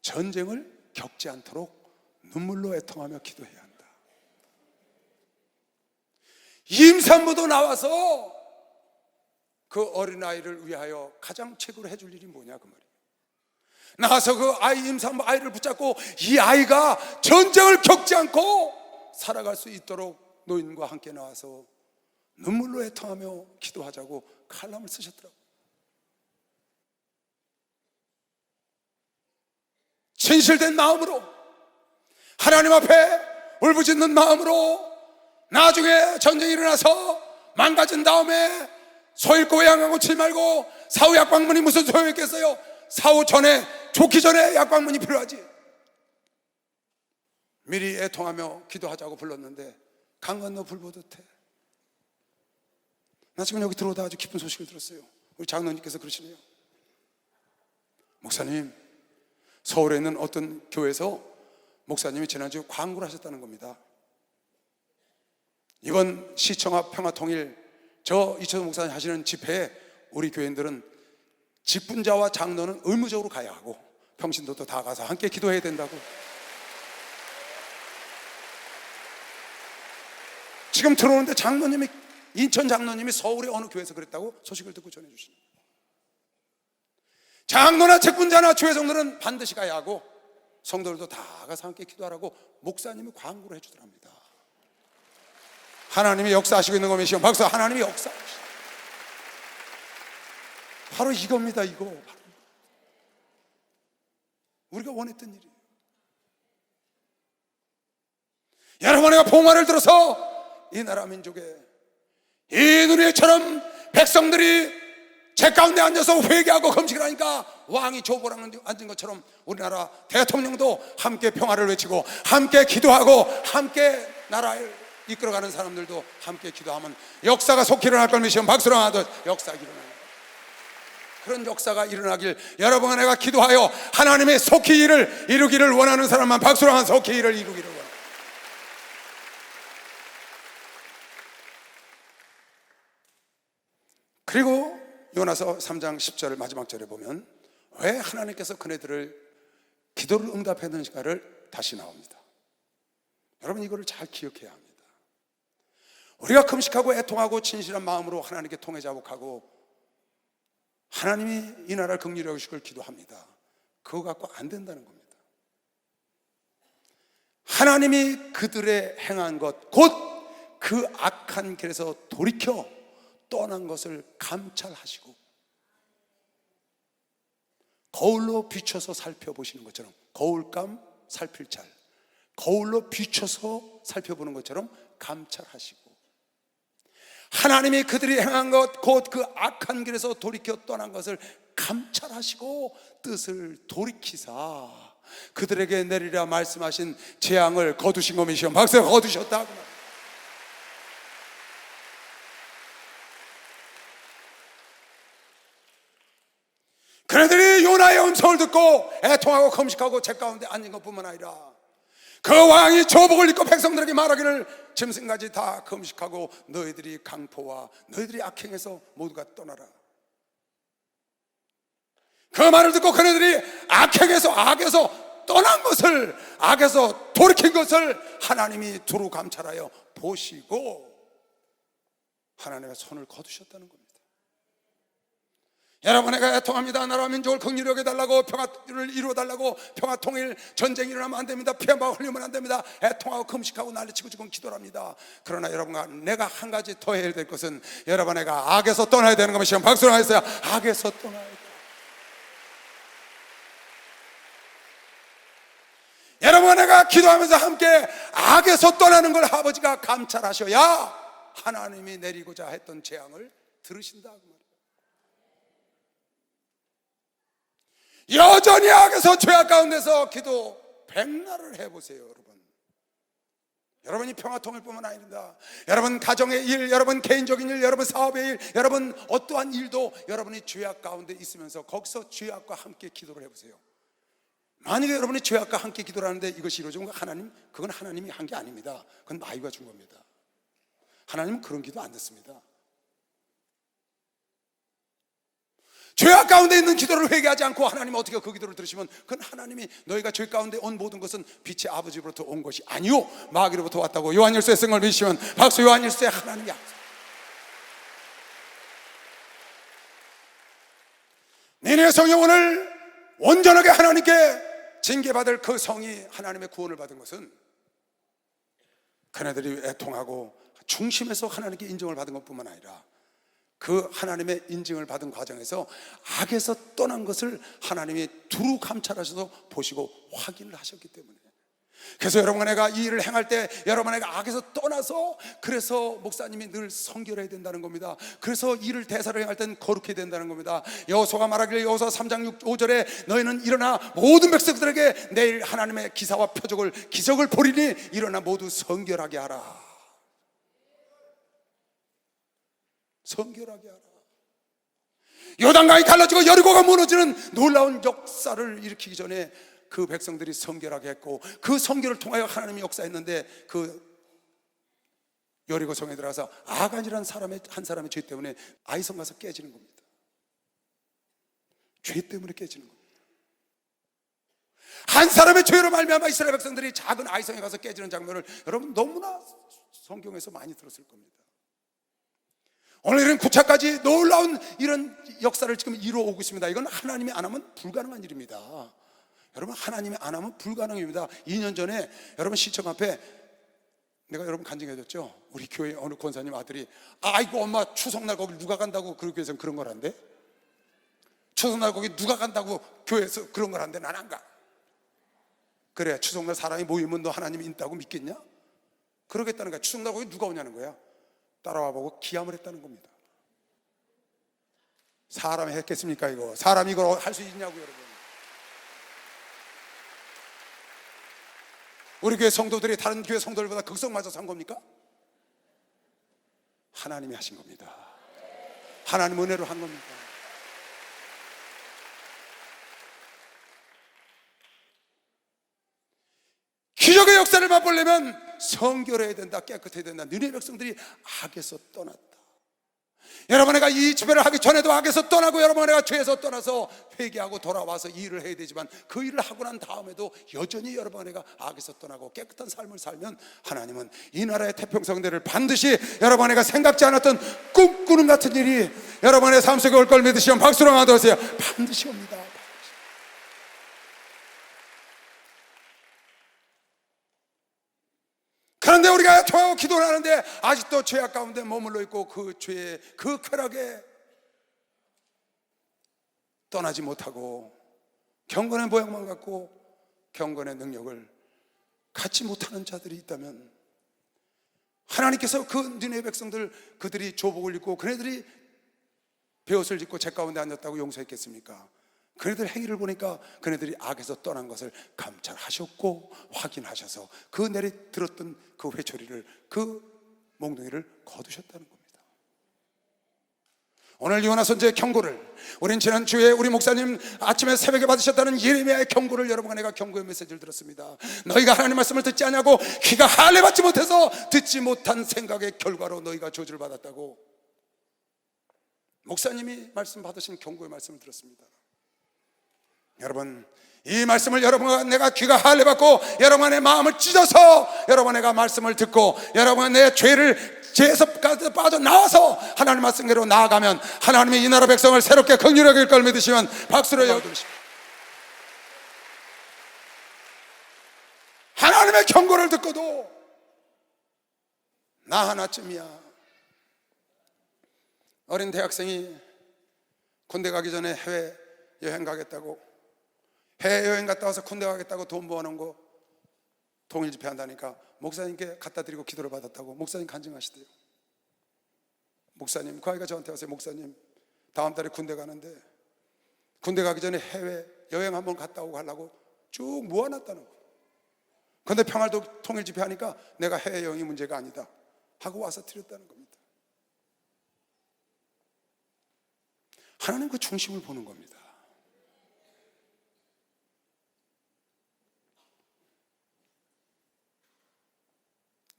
Speaker 1: 전쟁을 겪지 않도록 눈물로 애통하며 기도해야 한다. 임산부도 나와서 그 어린아이를 위하여 가장 최고로 해줄 일이 뭐냐 그 말이에요. 나와서 그 아이 임산부 아이를 붙잡고 이 아이가 전쟁을 겪지 않고 살아갈 수 있도록 노인과 함께 나와서 눈물로 애통하며 기도하자고 칼럼을 쓰셨더라고요. 진실된 마음으로 하나님 앞에 울부짖는 마음으로 나중에 전쟁이 일어나서 망가진 다음에 소 잃고 양하고 치 말고 사후 약방문이 무슨 소용있겠어요? 사후 전에 좋기 전에 약방문이 필요하지. 미리 애통하며 기도하자고 불렀는데 강 건너 불 보듯 해. 나 지금 여기 들어오다 아주 기쁜 소식을 들었어요. 우리 장로님께서 그러시네요. 목사님, 서울에 있는 어떤 교회에서 목사님이 지난주 광고를 하셨다는 겁니다. 이번 시청 앞 평화통일 저 이철성 목사님 하시는 집회에 우리 교인들은 직분자와 장로는 의무적으로 가야 하고 평신도도 다 가서 함께 기도해야 된다고. 지금 들어오는데 장로님이 인천 장로님이 서울의 어느 교회에서 그랬다고 소식을 듣고 전해주시는 거예요. 장로나 직분자나 교회 성도는 반드시 가야 하고 성도들도 다 가서 함께 기도하라고 목사님이 광고를 해주더랍니다. 하나님이 역사하시고 있는 것이요. 박수. 하나님이 역사하시고 바로 이겁니다. 이거 바로 우리가 원했던 일이에요. 여러분의 봉화를 들어서 이 나라 민족에 이 누리처럼 백성들이 제 가운데 앉아서 회개하고 검식을 하니까 왕이 조보랑 앉은 것처럼 우리나라 대통령도 함께 평화를 외치고 함께 기도하고 함께 나라를 이끌어가는 사람들도 함께 기도하면 역사가 속히 일어날 걸 믿으시면 박수로 하듯 역사가 일어나는 그런 역사가 일어나길 여러분과 내가 기도하여 하나님의 속히 일을 이루기를 원하는 사람만 박수로 한 속히 일을 이루기를 원합니다. 그리고 요나서 3장 10절 마지막 절에 보면 왜 하나님께서 그네들을 기도를 응답했는지를 다시 나옵니다. 여러분 이거를 잘 기억해야 합니다. 우리가 금식하고 애통하고 진실한 마음으로 하나님께 통해 자복하고 하나님이 이 나라를 긍휼히 여기시길 기도합니다. 그거 갖고 안 된다는 겁니다. 하나님이 그들의 행한 것 곧 그 악한 길에서 돌이켜 떠난 것을 감찰하시고 거울로 비춰서 살펴보시는 것처럼 거울감 살필찰 거울로 비춰서 살펴보는 것처럼 감찰하시고 하나님이 그들이 행한 것 곧 그 악한 길에서 돌이켜 떠난 것을 감찰하시고 뜻을 돌이키사 그들에게 내리라 말씀하신 재앙을 거두신 것이시오. 박수가 거두셨다. 그네들이 요나의 음성을 듣고 애통하고 금식하고 제 가운데 앉은 것뿐만 아니라 그 왕이 조복을 입고 백성들에게 말하기를 짐승까지 다 금식하고 너희들이 강포와 너희들이 악행해서 모두가 떠나라. 그 말을 듣고 그네들이 악행해서 악에서 떠난 것을 악에서 돌이킨 것을 하나님이 두루 감찰하여 보시고 하나님의 손을 거두셨다는 겁니다. 여러분 내가 애통합니다. 나라 민족을 긍휼히 여겨달라고 평화를 이루어달라고 평화 통일 전쟁이 일어나면 안 됩니다. 피한방 흘리면 안 됩니다. 애통하고 금식하고 난리치고 지금 기도를 합니다. 그러나 여러분과 내가 한 가지 더 해야 될 것은 여러분 내가 악에서 떠나야 되는 것이요. 박수를 하겠어요. 악에서 떠나야 돼. 여러분과 내가 기도하면서 함께 악에서 떠나는 걸 아버지가 감찰하셔야 하나님이 내리고자 했던 재앙을 들으신다. 여전히 악에서 죄악 가운데서 기도 백날을 해보세요. 여러분이 평화통일뿐만 아닙니다. 여러분 가정의 일, 여러분 개인적인 일, 여러분 사업의 일, 여러분 어떠한 일도 여러분이 죄악 가운데 있으면서 거기서 죄악과 함께 기도를 해보세요. 만약에 여러분이 죄악과 함께 기도를 하는데 이것이 이루어진 건 그건 하나님이 한 게 아닙니다. 그건 마귀가 준 겁니다. 하나님은 그런 기도 안 듣습니다. 죄악 가운데 있는 기도를 회개하지 않고 하나님 어떻게 그 기도를 들으시면 그건 하나님이 너희가 죄 가운데 온 모든 것은 빛의 아버지로부터 온 것이 아니요 마귀로부터 왔다고 요한일서에 쓴 걸 믿으시면 박수. 요한일서에 하나님이 니네 성이 오늘 온전하게 하나님께 징계받을 그 성이 하나님의 구원을 받은 것은 그네들이 애통하고 중심에서 하나님께 인정을 받은 것뿐만 아니라 그 하나님의 인증을 받은 과정에서 악에서 떠난 것을 하나님이 두루 감찰하셔서 보시고 확인을 하셨기 때문에 그래서 여러분과 내가 이 일을 행할 때 여러분과 내가 악에서 떠나서 그래서 목사님이 늘 성결해야 된다는 겁니다. 그래서 일을 대사를 행할 때는 거룩해야 된다는 겁니다. 여호수아가 말하기를 여호수아 3장 5절에 너희는 일어나 모든 백성들에게 내일 하나님의 기사와 표적을 기적을 보리니 일어나 모두 성결하게 하라. 성결하게 하라. 요단강이 갈라지고 여리고가 무너지는 놀라운 역사를 일으키기 전에 그 백성들이 성결하게 했고 그 성결을 통하여 하나님이 역사했는데 그 여리고 성에 들어가서 아간이라는 한 사람의 죄 때문에 아이성 가서 깨지는 겁니다. 죄 때문에 깨지는 겁니다. 한 사람의 죄로 말미암아 이스라엘 백성들이 작은 아이성에 가서 깨지는 장면을 여러분 너무나 성경에서 많이 들었을 겁니다. 오늘 이런 구차까지 놀라운 이런 역사를 지금 이루어오고 있습니다. 이건 하나님이 안 하면 불가능한 일입니다. 여러분 하나님이 안 하면 불가능입니다. 2년 전에 여러분 시청 앞에 내가 여러분 간증해줬죠. 우리 교회 어느 권사님 아들이 아이고 엄마 추석날 거기 누가 간다고 그러기 위해서 그런 걸 한대. 추석날 거기 누가 간다고 교회에서 그런 걸 한대. 난 안 가. 그래 추석날 사람이 모이면 너 하나님이 있다고 믿겠냐? 그러겠다는 거야. 추석날 거기 누가 오냐는 거야. 따라와 보고 기함을 했다는 겁니다. 사람이 했겠습니까? 이거 사람이 이걸 할 수 있냐고. 여러분, 우리 교회 성도들이 다른 교회 성도들보다 극성 맞아서 한 겁니까? 하나님이 하신 겁니다. 하나님 은혜로 한 겁니다. 기적의 역사를 맛보려면 성결해야 된다, 깨끗해야 된다. 니네 백성들이 악에서 떠났다. 여러분, 내가 이 집회를 하기 전에도 악에서 떠나고, 여러분, 내가 죄에서 떠나서 회개하고 돌아와서 일을 해야 되지만, 그 일을 하고 난 다음에도 여전히 여러분, 내가 악에서 떠나고 깨끗한 삶을 살면 하나님은 이 나라의 태평성대를 반드시 여러분, 내가 생각지 않았던 꿈꾸는 같은 일이 여러분의 삶 속에 올 걸 믿으시면 박수로 맞아주세요. 반드시 옵니다. 그런데 우리가 토하고 기도를 하는데 아직도 죄악 가운데 머물러 있고, 그 죄의 그 쾌락에 떠나지 못하고 경건의 모양만 갖고 경건의 능력을 갖지 못하는 자들이 있다면, 하나님께서 그 니네 백성들, 그들이 조복을 입고 그네들이 베옷을 입고 제 가운데 앉았다고 용서했겠습니까? 그네들 행위를 보니까 그네들이 악에서 떠난 것을 감찰하셨고 확인하셔서 그 내리 들었던 그 회초리를, 그 몽둥이를 거두셨다는 겁니다. 오늘 요나 선지의 경고를, 우린 지난주에 우리 목사님 아침에 새벽에 받으셨다는 예레미야의 경고를, 여러분과 내가 경고의 메시지를 들었습니다. 너희가 하나님 말씀을 듣지 않냐고, 귀가 할례 받지 못해서 듣지 못한 생각의 결과로 너희가 저주를 받았다고 목사님이 말씀 받으신 경고의 말씀을 들었습니다. 여러분, 이 말씀을 여러분과 내가 귀가 할례 받고 여러분의 마음을 찢어서 여러분 내가 말씀을 듣고 여러분 내 죄에서 빠져나와서 하나님 말씀대로 나아가면 하나님이 이 나라 백성을 새롭게 긍휼하게 할 걸 믿으시면 박수로 여겨주십시오. 하나님의 경고를 듣고도 나 하나쯤이야. 어린 대학생이 군대 가기 전에 해외 여행 가겠다고, 해외여행 갔다 와서 군대 가겠다고 돈 모아놓은 거 통일 집회 한다니까 목사님께 갖다 드리고 기도를 받았다고 목사님 간증하시대요. 목사님, 그 아이가 저한테 와서, 목사님 다음 달에 군대 가는데 군대 가기 전에 해외여행 한번 갔다 오고 하려고 쭉 모아놨다는 거예요. 그런데 평화도 통일 집회 하니까 내가 해외여행이 문제가 아니다 하고 와서 드렸다는 겁니다. 하나님 그 중심을 보는 겁니다.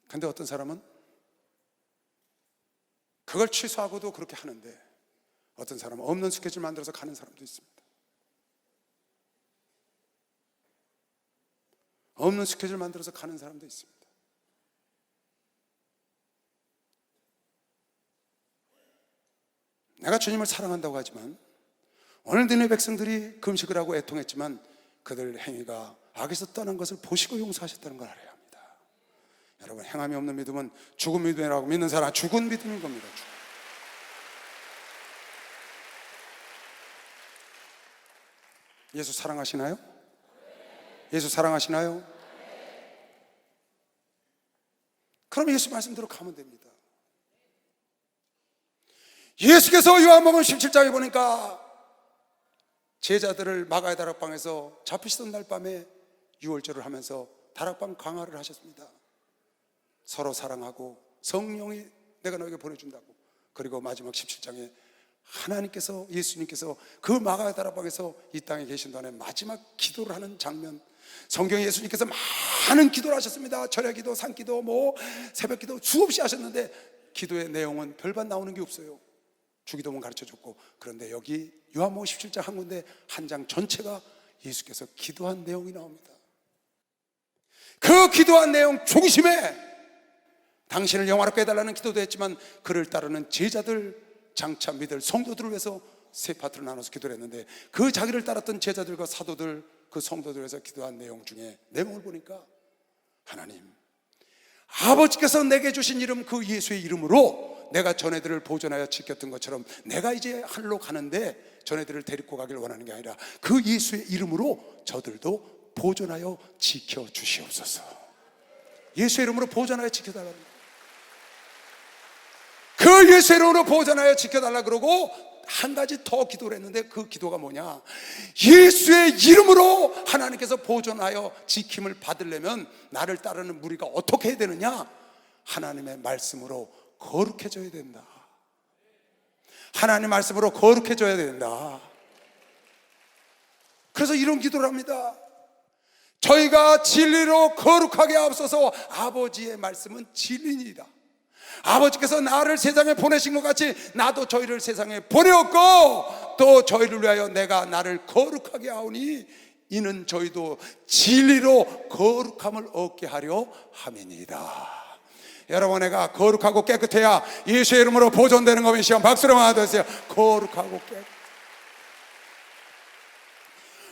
Speaker 1: 근데 어떤 사람은 그걸 취소하고도 그렇게 하는데, 어떤 사람은 없는 스케줄 만들어서 가는 사람도 있습니다. 없는 스케줄 만들어서 가는 사람도 있습니다. 내가 주님을 사랑한다고 하지만, 오늘 니네 백성들이 금식을 하고 애통했지만 그들 행위가 악에서 떠난 것을 보시고 용서하셨다는 걸 알아야 합니다. 여러분, 행함이 없는 믿음은 죽은 믿음이라고 믿는 사람, 죽은 믿음인 겁니다. 예수 사랑하시나요? 예수 사랑하시나요? 그럼 예수 말씀대로 가면 됩니다. 예수께서 요한복음 17장에 보니까 제자들을 마가의 다락방에서 잡히시던 날 밤에 유월절을 하면서 다락방 강화를 하셨습니다. 서로 사랑하고 성령이 내가 너에게 보내준다고. 그리고 마지막 17장에 하나님께서, 예수님께서 그 마가의 다락방에서 이 땅에 계신 동안에 마지막 기도를 하는 장면, 성경에 예수님께서 많은 기도를 하셨습니다. 철야 기도, 산 기도, 새벽 기도 수없이 하셨는데 기도의 내용은 별반 나오는 게 없어요. 주기도문 가르쳐줬고. 그런데 여기 요한복음 17장 한 군데 한 장 전체가 예수께서 기도한 내용이 나옵니다. 그 기도한 내용 중심에 당신을 영화롭게 해달라는 기도도 했지만, 그를 따르는 제자들, 장차 믿을 성도들을 위해서 세 파트로 나눠서 기도를 했는데, 그 자기를 따랐던 제자들과 사도들, 그 성도들을 위해서 기도한 내용 중에 내용을 보니까, 하나님, 아버지께서 내게 주신 이름, 그 예수의 이름으로 내가 전애들을 보존하여 지켰던 것처럼 내가 이제 하늘로 가는데 전애들을 데리고 가길 원하는 게 아니라 그 예수의 이름으로 저들도 보존하여 지켜주시옵소서. 예수의 이름으로 보존하여 지켜달라는 거예요. 그 예수의 이름으로 보존하여 지켜달라 그러고 한 가지 더 기도를 했는데 그 기도가 뭐냐? 예수의 이름으로 하나님께서 보존하여 지킴을 받으려면 나를 따르는 무리가 어떻게 해야 되느냐? 하나님의 말씀으로 거룩해져야 된다. 하나님 말씀으로 거룩해져야 된다. 그래서 이런 기도를 합니다. 저희가 진리로 거룩하게 앞서서 아버지의 말씀은 진리니이다. 아버지께서 나를 세상에 보내신 것 같이 나도 저희를 세상에 보내었고 또 저희를 위하여 내가 나를 거룩하게 하오니 이는 저희도 진리로 거룩함을 얻게 하려 함이니이다. 여러분, 내가 거룩하고 깨끗해야 예수의 이름으로 보존되는 것이 시험 박수로 맞아주세요. 거룩하고 깨끗.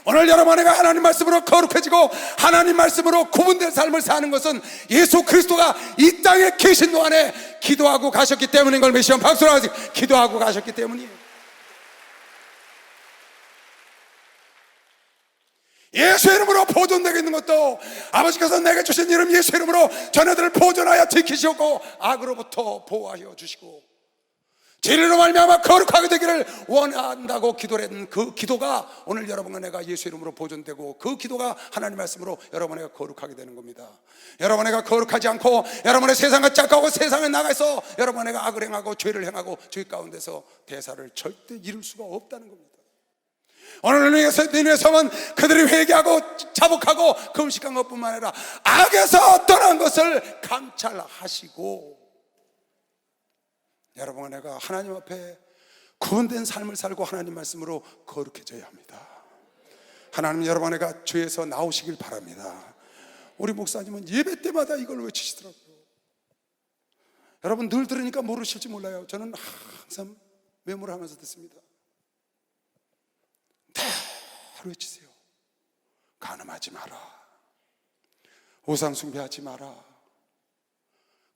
Speaker 1: 오늘 여러분에게 하나님 말씀으로 거룩해지고 하나님 말씀으로 구분된 삶을 사는 것은 예수 그리스도가 이 땅에 계신 동안에 기도하고 가셨기 때문인 걸 시험 박수로 하세요. 기도하고 가셨기 때문이에요. 예수의 이름으로 보존되게 있는 것도 아버지께서 내게 주신 이름 예수의 이름으로 자녀들을 보존하여 지키시고 악으로부터 보호하여 주시고 진리로 말미암아 거룩하게 되기를 원한다고 기도를 했는 그 기도가 오늘 여러분과 내가 예수 이름으로 보존되고 그 기도가 하나님 말씀으로 여러분과 거룩하게 되는 겁니다. 여러분과 거룩하지 않고 여러분의 세상과 짝하고 세상에 나가서 여러분과 악을 행하고 죄를 행하고 죄 가운데서 대사를 절대 이룰 수가 없다는 겁니다. 오늘 너희의 성은 그들이 회개하고 자복하고 금식한 것뿐만 아니라 악에서 떠난 것을 감찰하시고 여러분과 내가 하나님 앞에 구원된 삶을 살고 하나님 말씀으로 거룩해져야 합니다. 하나님 여러분과 내가 죄에서 나오시길 바랍니다. 우리 목사님은 예배 때마다 이걸 외치시더라고요. 여러분 늘 들으니까 모르실지 몰라요. 저는 항상 메모를 하면서 듣습니다. 늘 외치세요. 간음하지 마라, 우상 숭배하지 마라,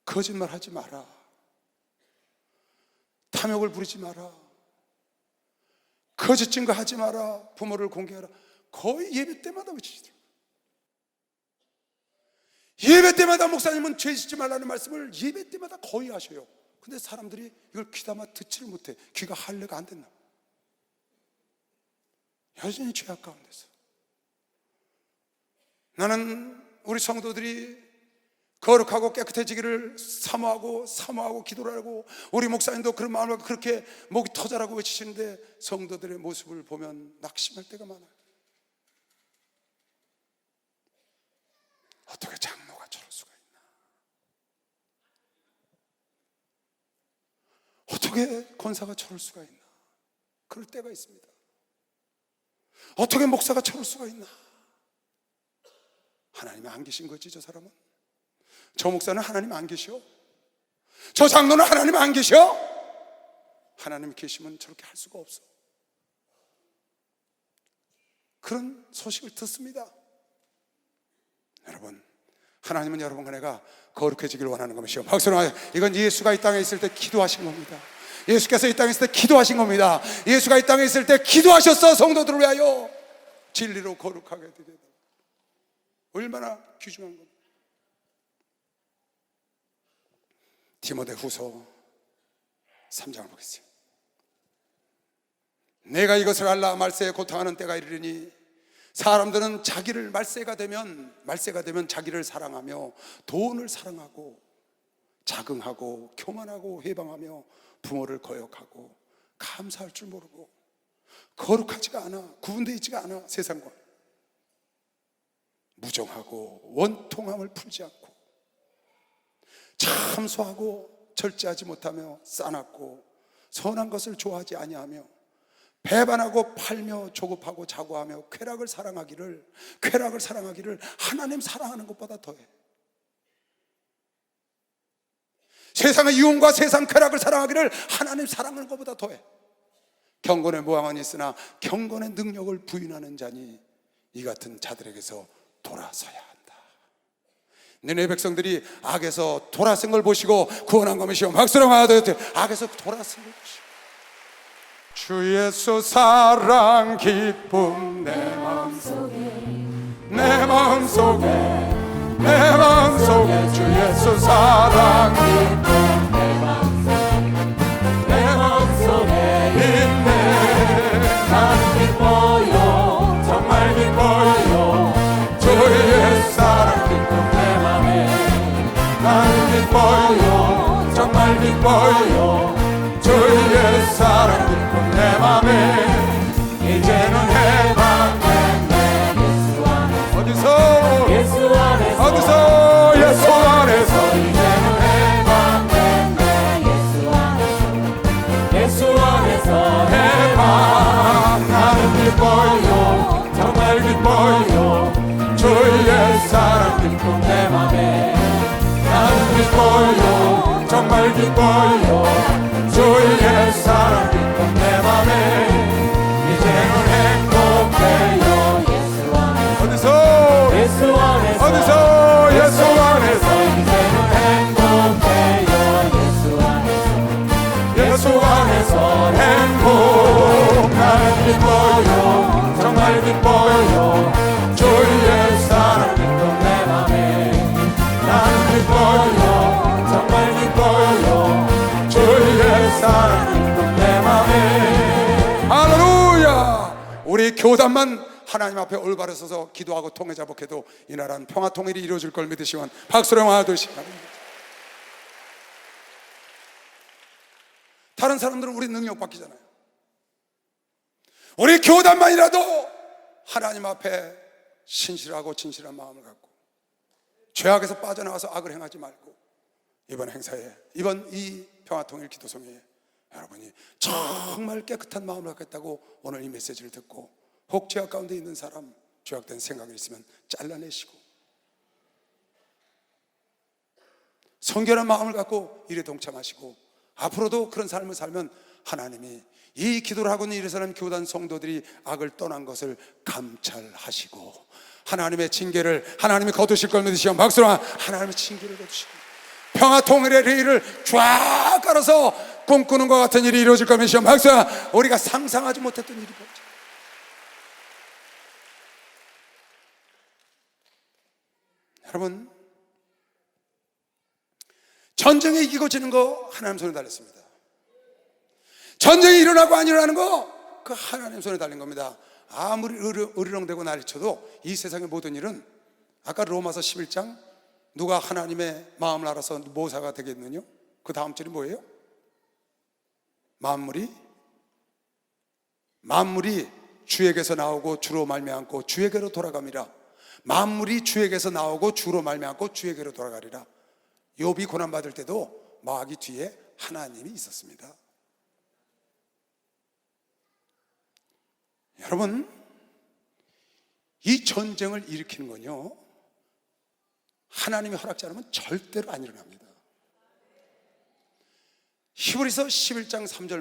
Speaker 1: 거짓말하지 마라, 탐욕을 부리지 마라, 거짓 증거하지 마라, 부모를 공개하라. 거의 예배 때마다 외치시더라고요. 예배 때마다 목사님은 죄 짓지 말라는 말씀을 예배 때마다 거의 하셔요. 근데 사람들이 이걸 귀담아 듣지를 못해. 귀가 할례가 안 됐나? 여전히 죄악 가운데서. 나는 우리 성도들이 거룩하고 깨끗해지기를 사모하고 기도를 하고 우리 목사님도 그런 마음으로 그렇게 목이 터져라고 외치시는데 성도들의 모습을 보면 낙심할 때가 많아요. 어떻게 장로가 저럴 수가 있나? 어떻게 권사가 저럴 수가 있나? 그럴 때가 있습니다. 어떻게 목사가 저럴 수가 있나? 하나님이 안 계신 거지. 저 사람은, 저 목사는 하나님 안 계셔. 저 장로는 하나님 안 계셔. 하나님이 계시면 저렇게 할 수가 없어. 그런 소식을 듣습니다. 여러분, 하나님은 여러분과 내가 거룩해지기를 원하는 것이요. 박수로 하세요. 이건 예수가 이 땅에 있을 때 기도하신 겁니다. 예수께서 이 땅에 있을 때 기도하신 겁니다. 예수가 이 땅에 있을 때 기도하셨어. 성도들을 위하여 진리로 거룩하게 되게 되다. 얼마나 귀중한 겁니다. 디모데후서 3장을 보겠습니다. 내가 이것을 알라. 말세에 고통하는 때가 이르리니 사람들은 자기를 말세가 되면 자기를 사랑하며 돈을 사랑하고 자긍하고 교만하고 회방하며 부모를 거역하고 감사할 줄 모르고 거룩하지가 않아, 구분되어 있지가 않아. 세상과 무정하고 원통함을 풀지 않고 참소하고 절제하지 못하며 싸납고 선한 것을 좋아하지 아니하며 배반하고 팔며 조급하고 자고하며 쾌락을 사랑하기를 하나님 사랑하는 것보다 더해. 세상의 유혹과 세상 쾌락을 사랑하기를 하나님 사랑하는 것보다 더해. 경건의 모함은 있으나 경건의 능력을 부인하는 자니 이 같은 자들에게서 돌아서야 한다. 너네 백성들이 악에서 돌아선 걸 보시고 구원한 것이요. 박수로 맞아도 악에서 돌아선 걸 보시고 주 예수 사랑 기쁨 내 마음속에 주 예수 사랑 기쁨 내 마음속에 있네. 기뻐요. 주의 사랑 깊은 내 맘에 이제는 해방됐네. 어디서
Speaker 3: 예수 안에서
Speaker 1: 어디서 예수 안에서
Speaker 3: 이제는 해방됐네. 예수 안에서
Speaker 1: 해방. 나는 기뻐요. 정말 기뻐요. 주의 사랑 깊은 내 맘에 나는 기뻐요. 정말 기뻐요. 주의 사랑 깊은 내 맘에 이제는 행복해요. 어디서
Speaker 3: 예수 안에서
Speaker 1: 어디서 예수 안에서
Speaker 3: 이제는 행복해요.
Speaker 1: 예수 안에서 행복. 나는 기뻐요. 정말 기뻐요. 주의 사랑 깊은 내 맘에 나는 기뻐요. 정말 기뻐요. 주의 사랑 깊은 내 맘에. 할렐루야. 우리 교단만 하나님 앞에 올바로 서서 기도하고 통해 자복해도 이 나라는 평화 통일이 이루어질 걸 믿으시면 박수로 하듯이. 다른 사람들은 우리 능력 바뀌잖아요. 우리 교단만이라도 하나님 앞에 신실하고 진실한 마음을 갖고 죄악에서 빠져나와서 악을 행하지 말고 이번 행사에, 이번 이 평화통일 기도성회에 여러분이 정말 깨끗한 마음을 갖겠다고 오늘 이 메시지를 듣고 혹 죄악 가운데 있는 사람, 죄악된 생각이 있으면 잘라내시고 성결한 마음을 갖고 일에 동참하시고 앞으로도 그런 삶을 살면 하나님이 이 기도를 하고 있는 이 사람 교단 성도들이 악을 떠난 것을 감찰하시고 하나님의 징계를 하나님이 거두실 걸 믿으시면 박수로 하나님의 징계를 거두시고 평화 통일의 레일을 쫙 깔아서 꿈꾸는 것 같은 일이 이루어질 걸 믿으시면 박수로 우리가 상상하지 못했던 일이 벌어져. 여러분, 전쟁에 이기고 지는 거 하나님 손에 달렸습니다. 전쟁이 일어나고 안 일어나는 거 그 하나님 손에 달린 겁니다. 아무리 으르렁대고 난리쳐도 이 세상의 모든 일은 아까 로마서 11장 누가 하나님의 마음을 알아서 모사가 되겠느냐? 그 다음 절이 뭐예요? 만물이 주에게서 나오고 주로 말미암고 주에게로 돌아갑니다. 만물이 주에게서 나오고 주로 말미암고 주에게로 돌아가리라. 욥이 고난받을 때도 마귀 뒤에 하나님이 있었습니다. 여러분, 이 전쟁을 일으키는 건요 하나님이 허락지 않으면 절대로 안 일어납니다. 히브리서 11장 3절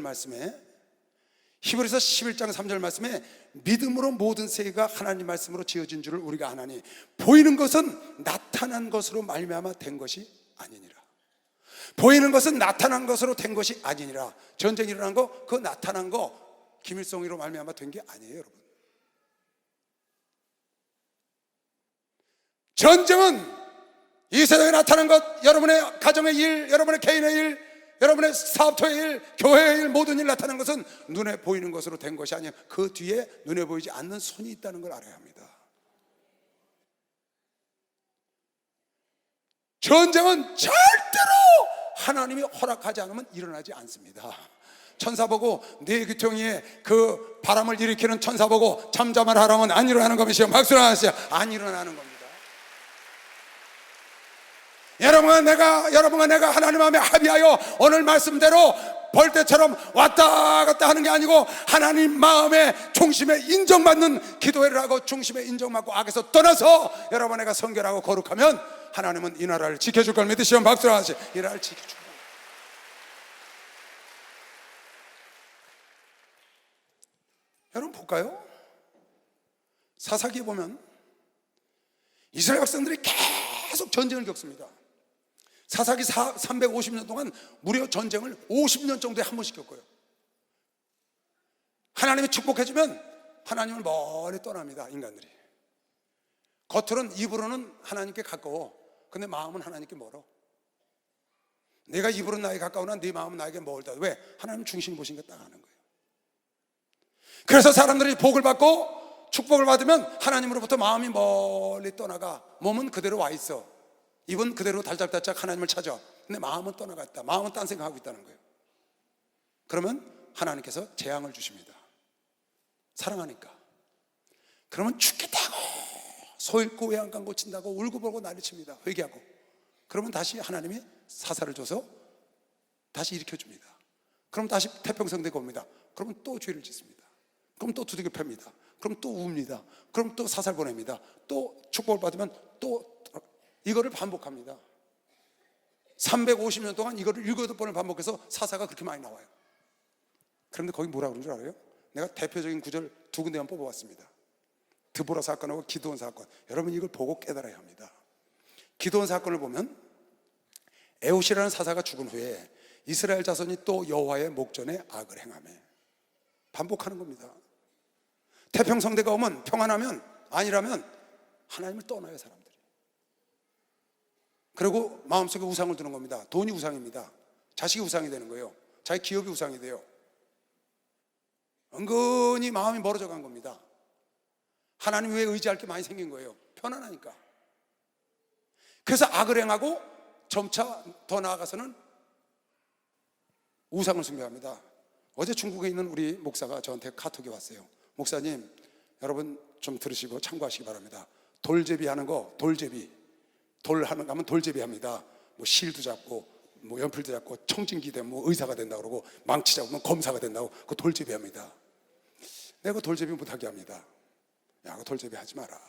Speaker 1: 말씀에 믿음으로 모든 세계가 하나님 말씀으로 지어진 줄을 우리가 아나니 보이는 것은 나타난 것으로 말미암아 된 것이 아니니라. 보이는 것은 나타난 것으로 된 것이 아니니라. 전쟁이 일어난 거, 그 나타난 거 김일성으로 말미암아 된 게 아니에요, 여러분. 전쟁은 이 세상에 나타난 것, 여러분의 가정의 일, 여러분의 개인의 일, 여러분의 사업터의 일, 교회의 일, 모든 일 나타난 것은 눈에 보이는 것으로 된 것이 아니에요. 그 뒤에 눈에 보이지 않는 손이 있다는 걸 알아야 합니다. 전쟁은 절대로 하나님이 허락하지 않으면 일어나지 않습니다. 천사 보고 네 귀퉁이에 그 바람을 일으키는 천사 보고 잠잠을 하라면 안 일어나는 겁니다. 박수를 하세요. 안 일어나는 겁니다. 여러분과 내가 하나님 마음에 합의하여 오늘 말씀대로 벌떼처럼 왔다 갔다 하는 게 아니고 하나님 마음의 중심에 인정받는 기도회를 하고 중심에 인정받고 악에서 떠나서 여러분 내가 성결하고 거룩하면 하나님은 이 나라를 지켜줄 걸 믿으시면 박수를 하세요. 이 나라를 지켜줄 거예요. 여러분 볼까요? 사사기에 보면 이스라엘 백성들이 계속 전쟁을 겪습니다. 사사기 350년 동안 무려 전쟁을 50년 정도에 한 번씩 겪어요. 하나님이 축복해주면 하나님을 멀리 떠납니다. 인간들이 겉으로는, 입으로는 하나님께 가까워. 근데 마음은 하나님께 멀어. 내가 입으로는 나에게 가까우나 네 마음은 나에게 멀다. 왜? 하나님 중심 보신 게 딱 아는 거예요. 그래서 사람들이 복을 받고 축복을 받으면 하나님으로부터 마음이 멀리 떠나가 몸은 그대로 와 있어. 입은 그대로 달짝달짝 하나님을 찾아. 근데 마음은 떠나갔다. 마음은 딴 생각하고 있다는 거예요. 그러면 하나님께서 재앙을 주십니다. 사랑하니까. 그러면 죽겠다고 소 잃고 외양간 고친다고 울고불고 난리칩니다. 회개하고. 그러면 다시 하나님이 사사를 줘서 다시 일으켜줍니다. 그럼 다시 태평성대가 옵니다. 그러면 또 죄를 짓습니다. 그럼 또 두들겨 팹니다. 그럼 또 웁니다. 그럼 또 사살 보냅니다. 또 축복을 받으면 또 이거를 반복합니다. 350년 동안 이거를 7번을 반복해서 사사가 그렇게 많이 나와요. 그런데 거기 뭐라 그러는 줄 알아요? 내가 대표적인 구절 2군데만 뽑아왔습니다. 드보라 사건하고 기드온 사건. 여러분 이걸 보고 깨달아야 합니다. 기드온 사건을 보면 에웃이라는 사사가 죽은 후에 이스라엘 자손이 또 여호와의 목전에 악을 행하며 반복하는 겁니다. 태평성대가 오면 평안하면 아니라면 하나님을 떠나요 사람들이. 그리고 마음속에 우상을 두는 겁니다. 돈이 우상입니다. 자식이 우상이 되는 거예요. 자기 기업이 우상이 돼요. 은근히 마음이 멀어져 간 겁니다. 하나님 외에 의지할 게 많이 생긴 거예요. 편안하니까. 그래서 악을 행하고 점차 더 나아가서는 우상을 숭배합니다. 어제 중국에 있는 우리 목사가 저한테 카톡이 왔어요. 목사님, 여러분 좀 들으시고 참고하시기 바랍니다. 돌제비 하는 거, 돌제비. 돌 하는 거 하면 돌제비 합니다. 뭐 실도 잡고, 뭐 연필도 잡고, 청진기 되면 뭐 의사가 된다고 그러고, 망치 잡으면 검사가 된다고, 그 돌제비 합니다. 내가 돌제비 못하게 합니다. 야, 그 돌제비 하지 마라.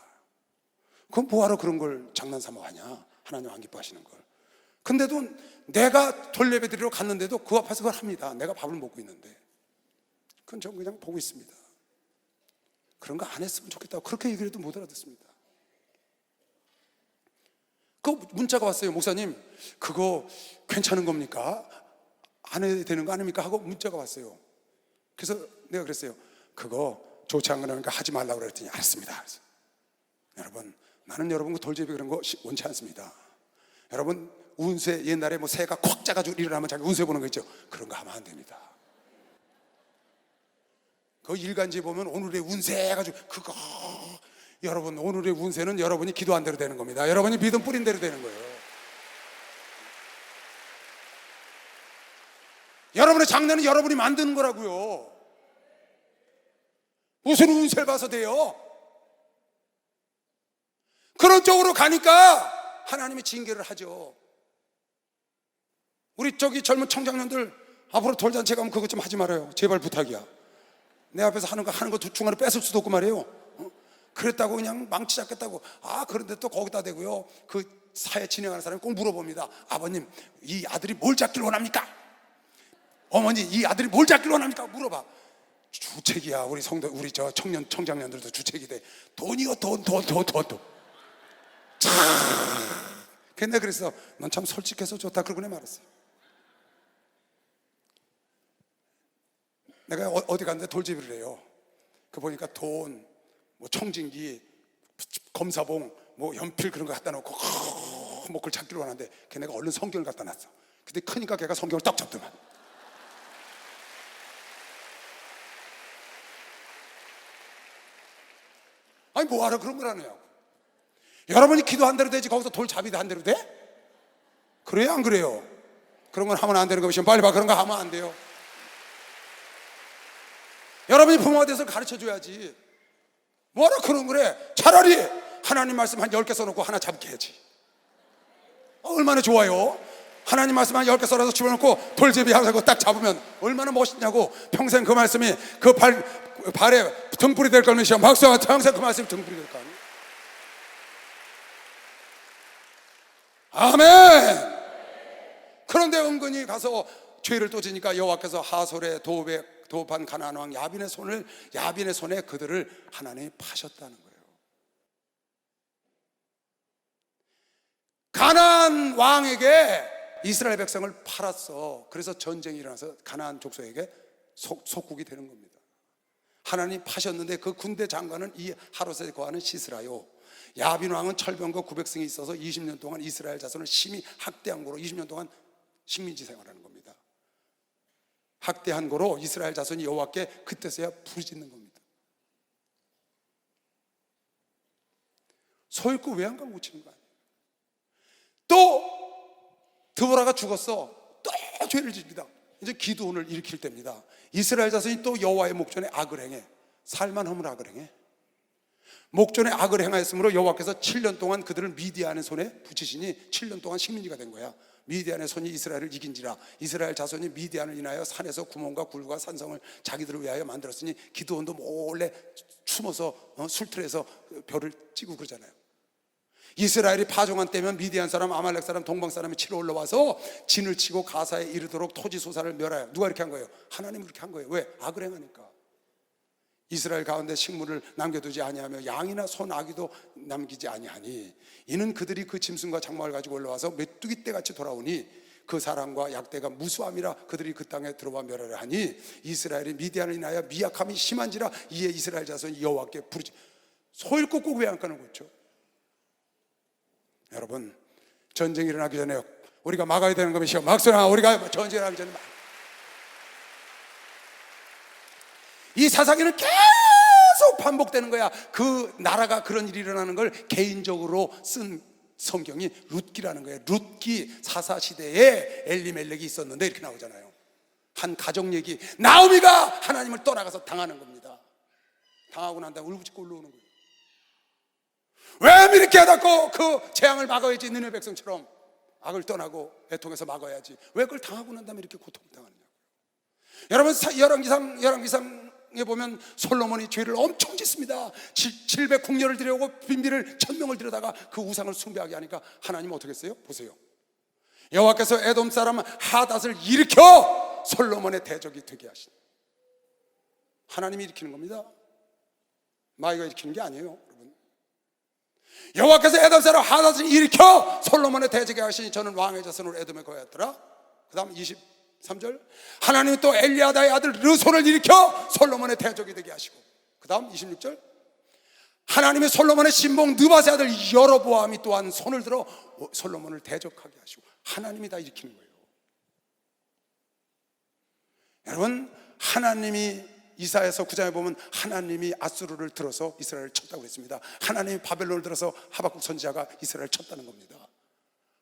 Speaker 1: 그럼 뭐하러 그런 걸 장난삼아 하냐? 하나님 안 기뻐하시는 걸. 근데도 내가 돌예배 드리러 갔는데도 그 앞에서 그걸 합니다. 내가 밥을 먹고 있는데. 그건 전 그냥 보고 있습니다. 그런 거 안 했으면 좋겠다고 그렇게 얘기를 해도 못 알아듣습니다. 그 문자가 왔어요. 목사님, 그거 괜찮은 겁니까? 안 해도 되는 거 아닙니까? 하고 문자가 왔어요. 그래서 내가 그랬어요. 그거 좋지 않은 거니까 하지 말라고 그랬더니 알았습니다. 그래서 여러분, 나는 여러분 그 돌제비 그런 거 원치 않습니다. 여러분 운세, 옛날에 뭐 새가 콱 짜가지고 일어나면 자기 운세 보는 거 있죠. 그런 거 하면 안 됩니다. 그 일간지에 보면 오늘의 운세 해가지고 그거, 여러분 오늘의 운세는 여러분이 기도한 대로 되는 겁니다. 여러분이 믿음 뿌린 대로 되는 거예요. 여러분의 장래는 여러분이 만드는 거라고요. 무슨 운세를 봐서 돼요? 그런 쪽으로 가니까 하나님이 징계를 하죠. 우리 저기 젊은 청장년들 앞으로 돌잔치 가면 그것 좀 하지 말아요. 제발 부탁이야. 내 앞에서 하는 거 중간에 뺏을 수도 없고 말이에요. 그랬다고 그냥 망치 잡겠다고. 그런데 또 거기다 대고요. 그 사회 진행하는 사람이 꼭 물어봅니다. 아버님, 이 아들이 뭘 잡길 원합니까? 어머니, 이 아들이 뭘 잡길 원합니까? 물어봐. 주책이야. 우리 성도, 우리 저 청장년들도 주책이 돼. 돈이요, 돈. 참. 근데 그래서 넌 참 솔직해서 좋다. 그러고 내 말했어요. 내가 어디 갔는데 돌제비를 해요. 그 보니까 돈, 뭐 청진기, 검사봉, 뭐 연필 그런 거 갖다 놓고 뭐 그걸 잡기로 하는데 걔 내가 얼른 성경을 갖다 놨어. 근데 크니까 걔가 성경을 딱 잡더만. 아니 뭐하러 그런 걸 하느냐고. 여러분이 기도한 대로 되지 거기서 돌잡이도 한 대로 돼? 그래요 안 그래요? 그런 건 하면 안 되는 거 보시면 빨리 봐. 그런 거 하면 안 돼요. 여러분이 부모가 돼서 가르쳐줘야지. 뭐하러 그런 거래? 차라리 하나님 말씀 한 10개 써놓고 하나 잡게 해야지. 얼마나 좋아요. 하나님 말씀 한 10개 써놔서 집어넣고 돌제비 하고 딱 잡으면 얼마나 멋있냐고. 평생 그 말씀이 그 발에 등불이 될 거면 시험 박수와 평생 그 말씀이 등불이 될 거 아니에요. 아멘. 그런데 은근히 가서 죄를 또 지니까 여호와께서 하솔의 도읍한 가나안 왕 야빈의 손에 그들을 하나님이 파셨다는 거예요. 가나안 왕에게 이스라엘 백성을 팔았어. 그래서 전쟁이 일어나서 가나안 족속에게 속국이 되는 겁니다. 하나님이 파셨는데 그 군대 장관은 이 하롯에 거하는 시스라요. 야빈 왕은 철병과 900승이 있어서 20년 동안 이스라엘 자손을 심히 학대한 거로 20년 동안 식민지 생활하는 겁니다. 학대한 거로 이스라엘 자손이 여호와께 그때서야 부르짖는 겁니다. 소 잃고 외양간 고치는 거 아니에요. 또 드보라가 죽었어. 또 죄를 집니다. 이제 기드온을 일으킬 때입니다. 이스라엘 자손이 또 여호와의 목전에 악을 행해. 살만하면 악을 행해. 목전에 악을 행하였으므로 여호와께서 7년 동안 그들을 미디안의 손에 붙이시니 7년 동안 식민지가 된 거야. 미디안의 손이 이스라엘을 이긴지라. 이스라엘 자손이 미디안을 인하여 산에서 구멍과 굴과 산성을 자기들을 위하여 만들었으니 기드온도 몰래 숨어서 술틀에서 별을 찌고 그러잖아요. 이스라엘이 파종한 때면 미디안 사람, 아말렉 사람, 동방 사람이 치러 올라와서 진을 치고 가사에 이르도록 토지 소사를 멸하여. 누가 이렇게 한 거예요? 하나님이 그렇게 한 거예요. 왜? 악을 행하니까. 이스라엘 가운데 식물을 남겨두지 아니하며 양이나 소 나귀도 남기지 아니하니 이는 그들이 그 짐승과 장막을 가지고 올라와서 메뚜기 떼같이 돌아오니 그 사람과 약대가 무수함이라 그들이 그 땅에 들어와 멸하려 하니 이스라엘이 미디안을 인하여 미약함이 심한지라 이에 이스라엘 자손이 여호와께 부르지. 소 잃고 꼭 왜 안 가는 거죠? 여러분, 전쟁이 일어나기 전에 우리가 막아야 되는 것이요. 막소나 우리가 전쟁이 일어나기 전에 이 사사기는 계속 반복되는 거야. 그 나라가 그런 일이 일어나는 걸 개인적으로 쓴 성경이 룻기라는 거예요. 룻기 사사시대에 엘리멜렉이 있었는데 이렇게 나오잖아요. 한 가정 얘기. 나오미가 하나님을 떠나가서 당하는 겁니다. 당하고 난 다음에 울부짖고 올라오는 거예요. 왜 이렇게 해갖고 그 재앙을 막아야지. 니네 백성처럼 악을 떠나고 애통해서 막아야지. 왜 그걸 당하고 난 다음에 이렇게 고통을 당하느냐고요. 여러분, 열왕기상에 보면 솔로몬이 죄를 엄청 짓습니다. 700궁녀를 들여오고 빈비를 1000명을 들여다가 그 우상을 숭배하게 하니까 하나님 어떻게 했어요? 보세요. 여호와께서 에돔 사람 하닷을 일으켜 솔로몬의 대적이 되게 하신. 하나님이 일으키는 겁니다. 마귀가 일으키는 게 아니에요, 여러분. 여호와께서 에돔 사람 하닷을 일으켜 솔로몬의 대적이 하시니 저는 왕의 자손으로 에돔에 거하였더라. 그 다음 23절 하나님이 또 엘리야다의 아들 르손을 일으켜 솔로몬의 대적이 되게 하시고, 그 다음 26절 하나님이 솔로몬의 신봉 느밧의 아들 여로보암이 또한 손을 들어 솔로몬을 대적하게 하시고. 하나님이 다 일으키는 거예요. 여러분, 하나님이 이사야서 9장에 보면 하나님이 아수르를 들어서 이스라엘을 쳤다고 그랬습니다. 하나님이 바벨론을 들어서 하박국 선지자가 이스라엘을 쳤다는 겁니다.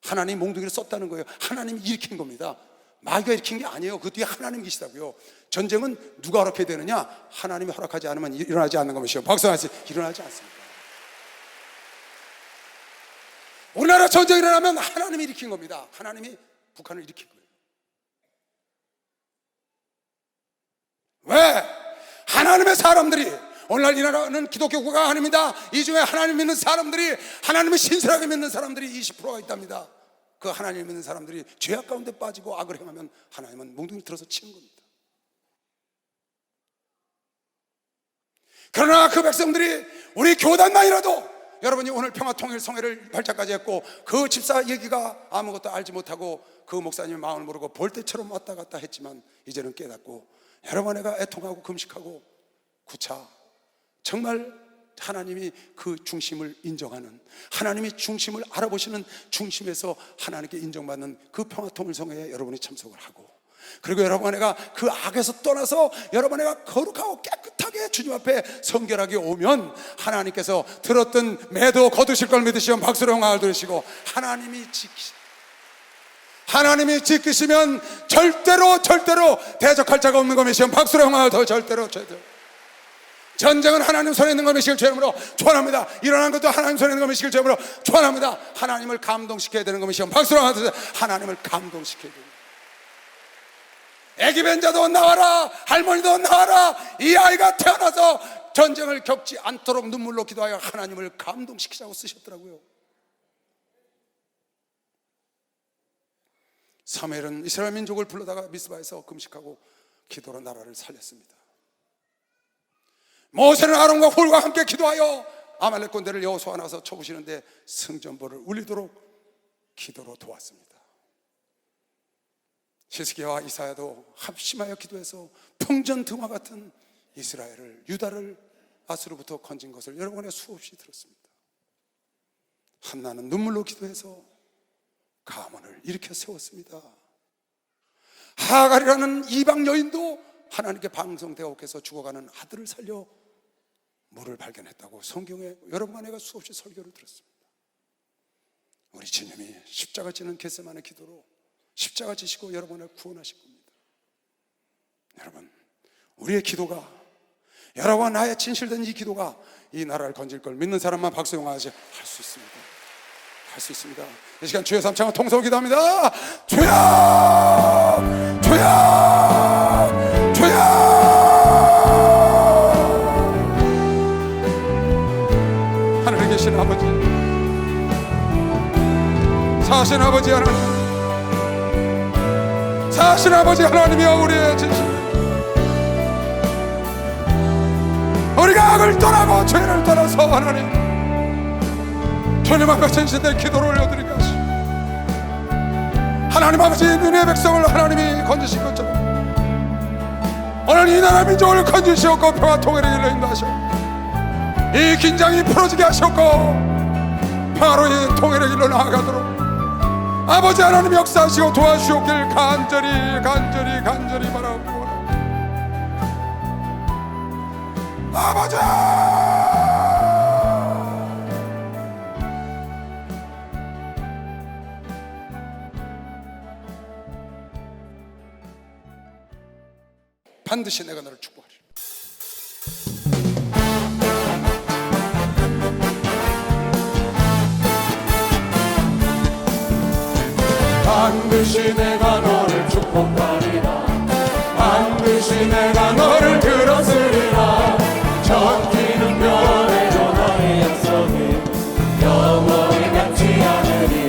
Speaker 1: 하나님이 몽둥이를 썼다는 거예요. 하나님이 일으킨 겁니다. 마귀가 일으킨 게 아니에요. 그 뒤에 하나님이 계시다고요. 전쟁은 누가 허락해야 되느냐? 하나님이 허락하지 않으면 일어나지 않는 것이요. 박수 하세요. 일어나지 않습니다. 우리나라 전쟁이 일어나면 하나님이 일으킨 겁니다. 하나님이 북한을 일으킨 거예요. 왜? 하나님의 사람들이, 오늘날 이 나라는 기독교 국가가 아닙니다. 이 중에 하나님 믿는 사람들이, 하나님을 신실하게 믿는 사람들이 20%가 있답니다. 그 하나님 믿는 사람들이 죄악 가운데 빠지고 악을 행하면 하나님은 몽둥이를 들어서 치는 겁니다. 그러나 그 백성들이, 우리 교단만이라도, 여러분이 오늘 평화통일성회를 발자까지 했고 그 집사 얘기가 아무것도 알지 못하고 그 목사님의 마음을 모르고 볼 때처럼 왔다 갔다 했지만 이제는 깨닫고, 여러분 내가 애통하고 금식하고 구차 정말 하나님이 그 중심을 인정하는, 하나님이 중심을 알아보시는 중심에서 하나님께 인정받는 그 평화통일성회에 여러분이 참석을 하고, 그리고 여러분 내가 그 악에서 떠나서 여러분 내가 거룩하고 깨끗하게 주님 앞에 성결하게 오면 하나님께서 들었던 매도 거두실 걸 믿으시면 박수로 영광을 들으시고, 하나님이 지키시면 절대로 대적할 자가 없는 거 믿으시면 박수로 영광을 더 절대로. 전쟁은 하나님 손에 있는 거 믿으시길 주님으로 축원합니다. 일어난 것도 하나님 손에 있는 거 믿으시길 주님으로 축원합니다. 하나님을 감동시켜야 되는 거 믿으시면 박수로 영광을 더 하나님을 감동시켜야 됩니다. 애기 벤자도 나와라, 할머니도 나와라. 이 아이가 태어나서 전쟁을 겪지 않도록 눈물로 기도하여 하나님을 감동시키자고 쓰셨더라고요. 사무엘은 이스라엘 민족을 불러다가 미스바에서 금식하고 기도로 나라를 살렸습니다. 모세는 아론과 홀과 함께 기도하여 아말렉 군대를 여호수아 나서 쳐부시는데 승전보를 울리도록 기도로 도왔습니다. 히스기야와 이사야도 합심하여 기도해서 풍전등화 같은 이스라엘을, 유다를 아수르부터 건진 것을 여러분의 수없이 들었습니다. 한나는 눈물로 기도해서 가문을 일으켜 세웠습니다. 하갈이라는 이방 여인도 하나님께 방송대옥해서 죽어가는 아들을 살려 물을 발견했다고 성경에 여러분과 내가 수없이 설교를 들었습니다. 우리 주님이 십자가 지는 겟세마네 기도로 십자가 지시고 여러분을 구원하실 겁니다. 여러분, 우리의 기도가, 여러분과 나의 진실된 이 기도가 이 나라를 건질 걸 믿는 사람만 박수 영화하시 할 수 있습니다. 할 수 있습니다. 이 시간 주여 삼창을 통성으로 기도합니다. 주여, 주여, 주여. 하늘에 계신 아버지, 사신 아버지 하나님, 사신 아버지 하나님이여, 우리의 진실, 우리가 악을 떠나고 죄를 떠나서 하나님, 주님 앞에 진실된 기도를 올려드리게 하시고, 하나님 아버지 눈의 백성을 하나님이 건지신 것처럼 오늘 이 나라 민족을 건지시옵고 평화 통일의 길로 인도하시옵고, 이 긴장이 풀어지게 하시옵고 평화로이 통일의 길로 나아가도록 아버지 하나님 역사하시고 도와주시옵길 간절히 바라옵니다. 아버지, 반드시 내가 너를 축복하리라.
Speaker 3: 반드시 내가 너를 축복하리라. 반드시 내가 너를 들었으리라. 전기는 변해도 나의 약속이 영원히 변치 않으리.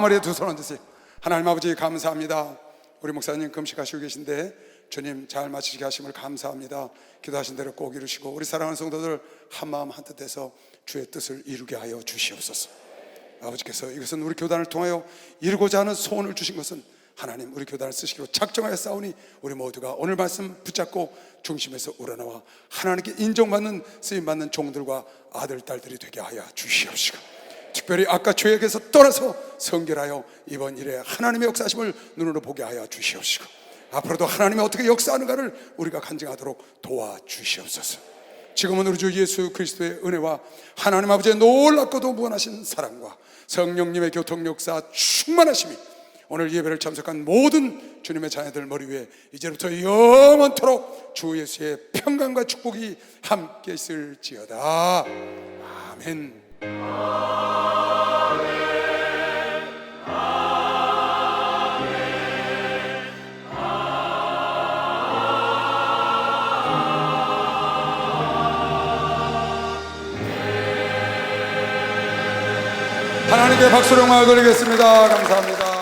Speaker 1: 다머리에 두 손 얹으세요. 하나님 아버지 감사합니다. 우리 목사님 금식하시고 계신데 주님 잘 마치게 하심을 감사합니다. 기도하신 대로 꼭 이루시고 우리 사랑하는 성도들 한마음 한뜻해서 주의 뜻을 이루게 하여 주시옵소서. 아버지께서 이것은 우리 교단을 통하여 이루고자 하는 소원을 주신 것은 하나님 우리 교단을 쓰시기로 작정하여 싸우니 우리 모두가 오늘 말씀 붙잡고 중심에서 우러나와 하나님께 인정받는 쓰임받는 종들과 아들 딸들이 되게 하여 주시옵시고, 특별히 아까 죄에게서 떠나서 성결하여 이번 일에 하나님의 역사하심을 눈으로 보게 하여 주시옵시고, 앞으로도 하나님이 어떻게 역사하는가를 우리가 간증하도록 도와주시옵소서. 지금은 우리 주 예수 그리스도의 은혜와 하나님 아버지의 놀랍고도 무한하신 사랑과 성령님의 교통 역사 충만하심이 오늘 예배를 참석한 모든 주님의 자녀들 머리 위에 이제부터 영원토록 주 예수의 평강과 축복이 함께 있을지어다. 아멘. 하나님께 박수로 영광을 드리겠습니다. 감사합니다.